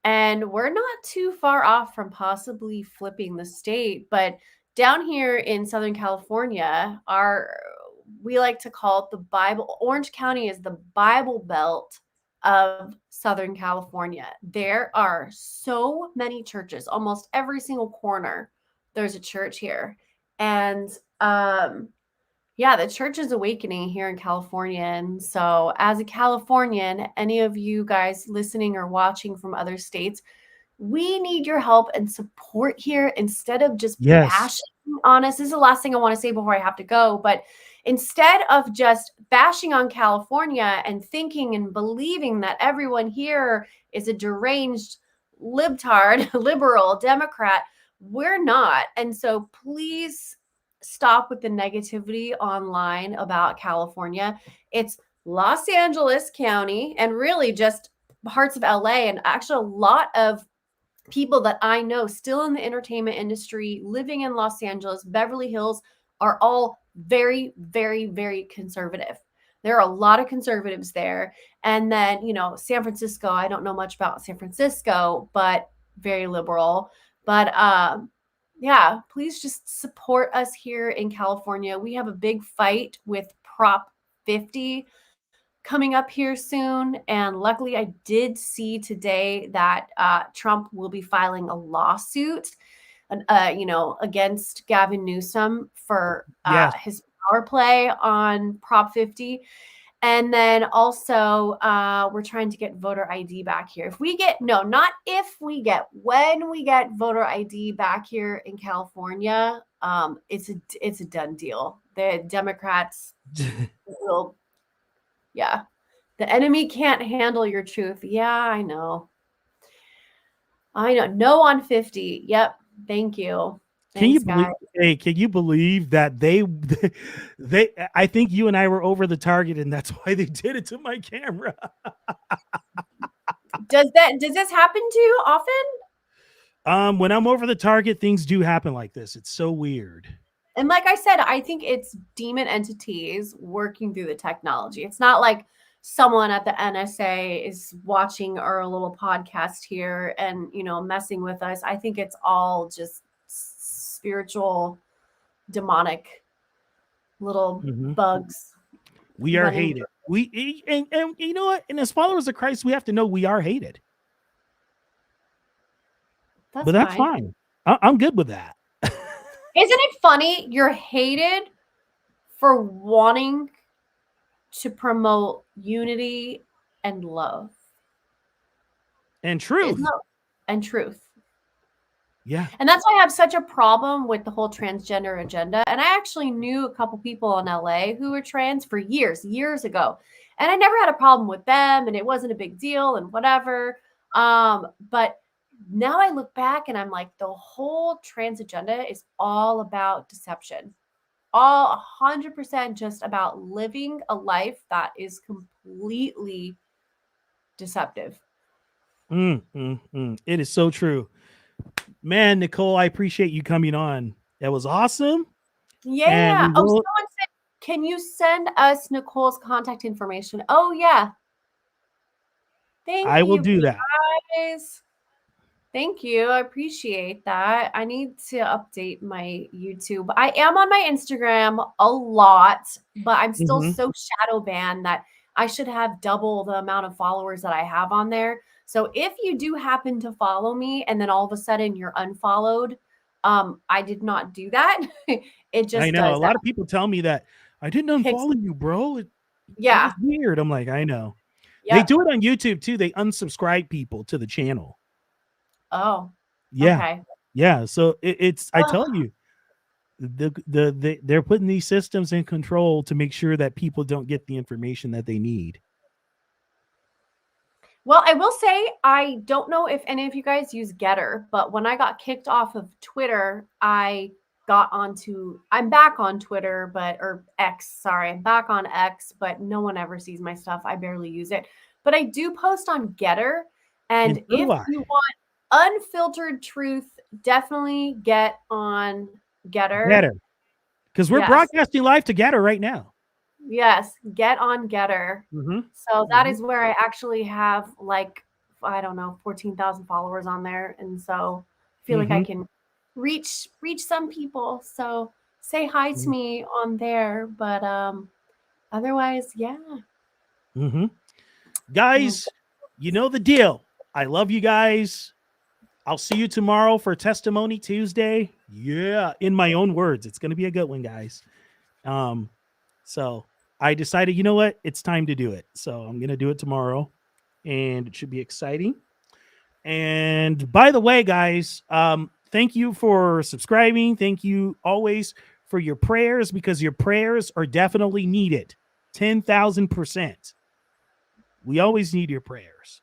we're not too far off from possibly flipping the state. But down here in Southern California, we like to call it the Bible. Orange County is the Bible Belt of Southern California. There are so many churches, almost every single corner. There's a church here. And the church is awakening here in California. And so as a Californian, any of you guys listening or watching from other states, we need your help and support here instead of just bashing on us. This is the last thing I want to say before I have to go. But instead of just bashing on California and thinking and believing that everyone here is a deranged libtard, liberal, Democrat, we're not. And so please stop with the negativity online about California. It's Los Angeles County and really just parts of LA, and actually a lot of people that I know still in the entertainment industry living in Los Angeles, Beverly Hills, are all very, very, very conservative. There are a lot of conservatives there. And then, San Francisco, I don't know much about San Francisco, but very liberal. But please just support us here in California. We have a big fight with Prop 50 coming up here soon. And luckily, I did see today that Trump will be filing a lawsuit, against Gavin Newsom for his power play on Prop 50. And then also, we're trying to get voter ID back here. When we get voter ID back here in California, it's a done deal. The Democrats will, the enemy can't handle your truth. Yeah, I know. No on 50. Yep. Thank you. Can you Thanks, believe? guys. Hey, can you believe that they? I think you and I were over the target, and that's why they did it to my camera. Does this happen to you often? When I'm over the target, things do happen like this. It's so weird. And like I said, I think it's demon entities working through the technology. It's not like someone at the NSA is watching our little podcast here and, messing with us. I think it's all just spiritual, demonic little bugs. We are running hated. And you know what? And as followers of Christ, we have to know we are hated. But that's fine. I'm good with that. Isn't it funny? You're hated for wanting to promote unity and love and truth. And truth. Yeah. And that's why I have such a problem with the whole transgender agenda. And I actually knew a couple people in LA who were trans for years ago. And I never had a problem with them and it wasn't a big deal and whatever. But now I look back and I'm like, the whole trans agenda is all about deception. All 100% just about living a life that is completely deceptive. It is so true. Man, Nicole, I appreciate you coming on. That was awesome. Yeah. Someone said, can you send us Nicole's contact information? Oh, yeah. I will do that. Guys. Thank you. I appreciate that. I need to update my YouTube. I am on my Instagram a lot, but I'm still so shadow banned that I should have double the amount of followers that I have on there. So if you do happen to follow me and then all of a sudden you're unfollowed, I did not do that. It just I know a lot of people tell me that I didn't unfollow you, bro. Yeah. It's weird. I'm like, I know. Yep. They do it on YouTube too. They unsubscribe people to the channel. Oh. Yeah. Okay. Yeah. So it's I tell you, they're putting these systems in control to make sure that people don't get the information that they need. Well, I will say, I don't know if any of you guys use Getter, but when I got kicked off of Twitter, I'm back on Twitter, or X, sorry, I'm back on X, but no one ever sees my stuff. I barely use it, but I do post on Getter. And if you want unfiltered truth, definitely get on Getter. Because we're broadcasting live to Getter right now. Yes, get on Getter. So that is where I actually have 14,000 followers on there. And so I feel like I can reach some people. So say hi to me on there. But otherwise, yeah. Guys, you know the deal. I love you guys. I'll see you tomorrow for Testimony Tuesday. Yeah, in my own words. It's going to be a good one, guys. So I decided, you know what? It's time to do it. So I'm going to do it tomorrow, and it should be exciting. And by the way, guys, thank you for subscribing. Thank you always for your prayers, because your prayers are definitely needed. 10,000%. We always need your prayers.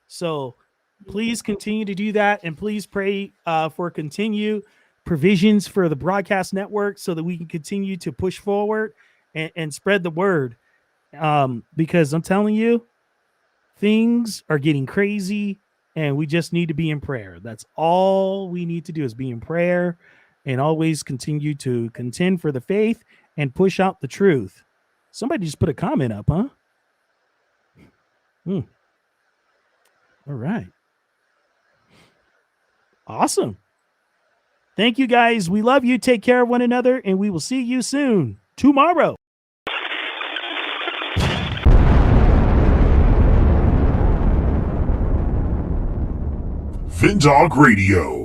So please continue to do that. And please pray for continued provisions for the broadcast network so that we can continue to push forward and spread the word. Because I'm telling you, things are getting crazy and we just need to be in prayer. That's all we need to do, is be in prayer and always continue to contend for the faith and push out the truth. Somebody just put a comment up, huh? All right. Awesome. Thank you, guys. We love you. Take care of one another, and we will see you soon tomorrow. Vindog Radio.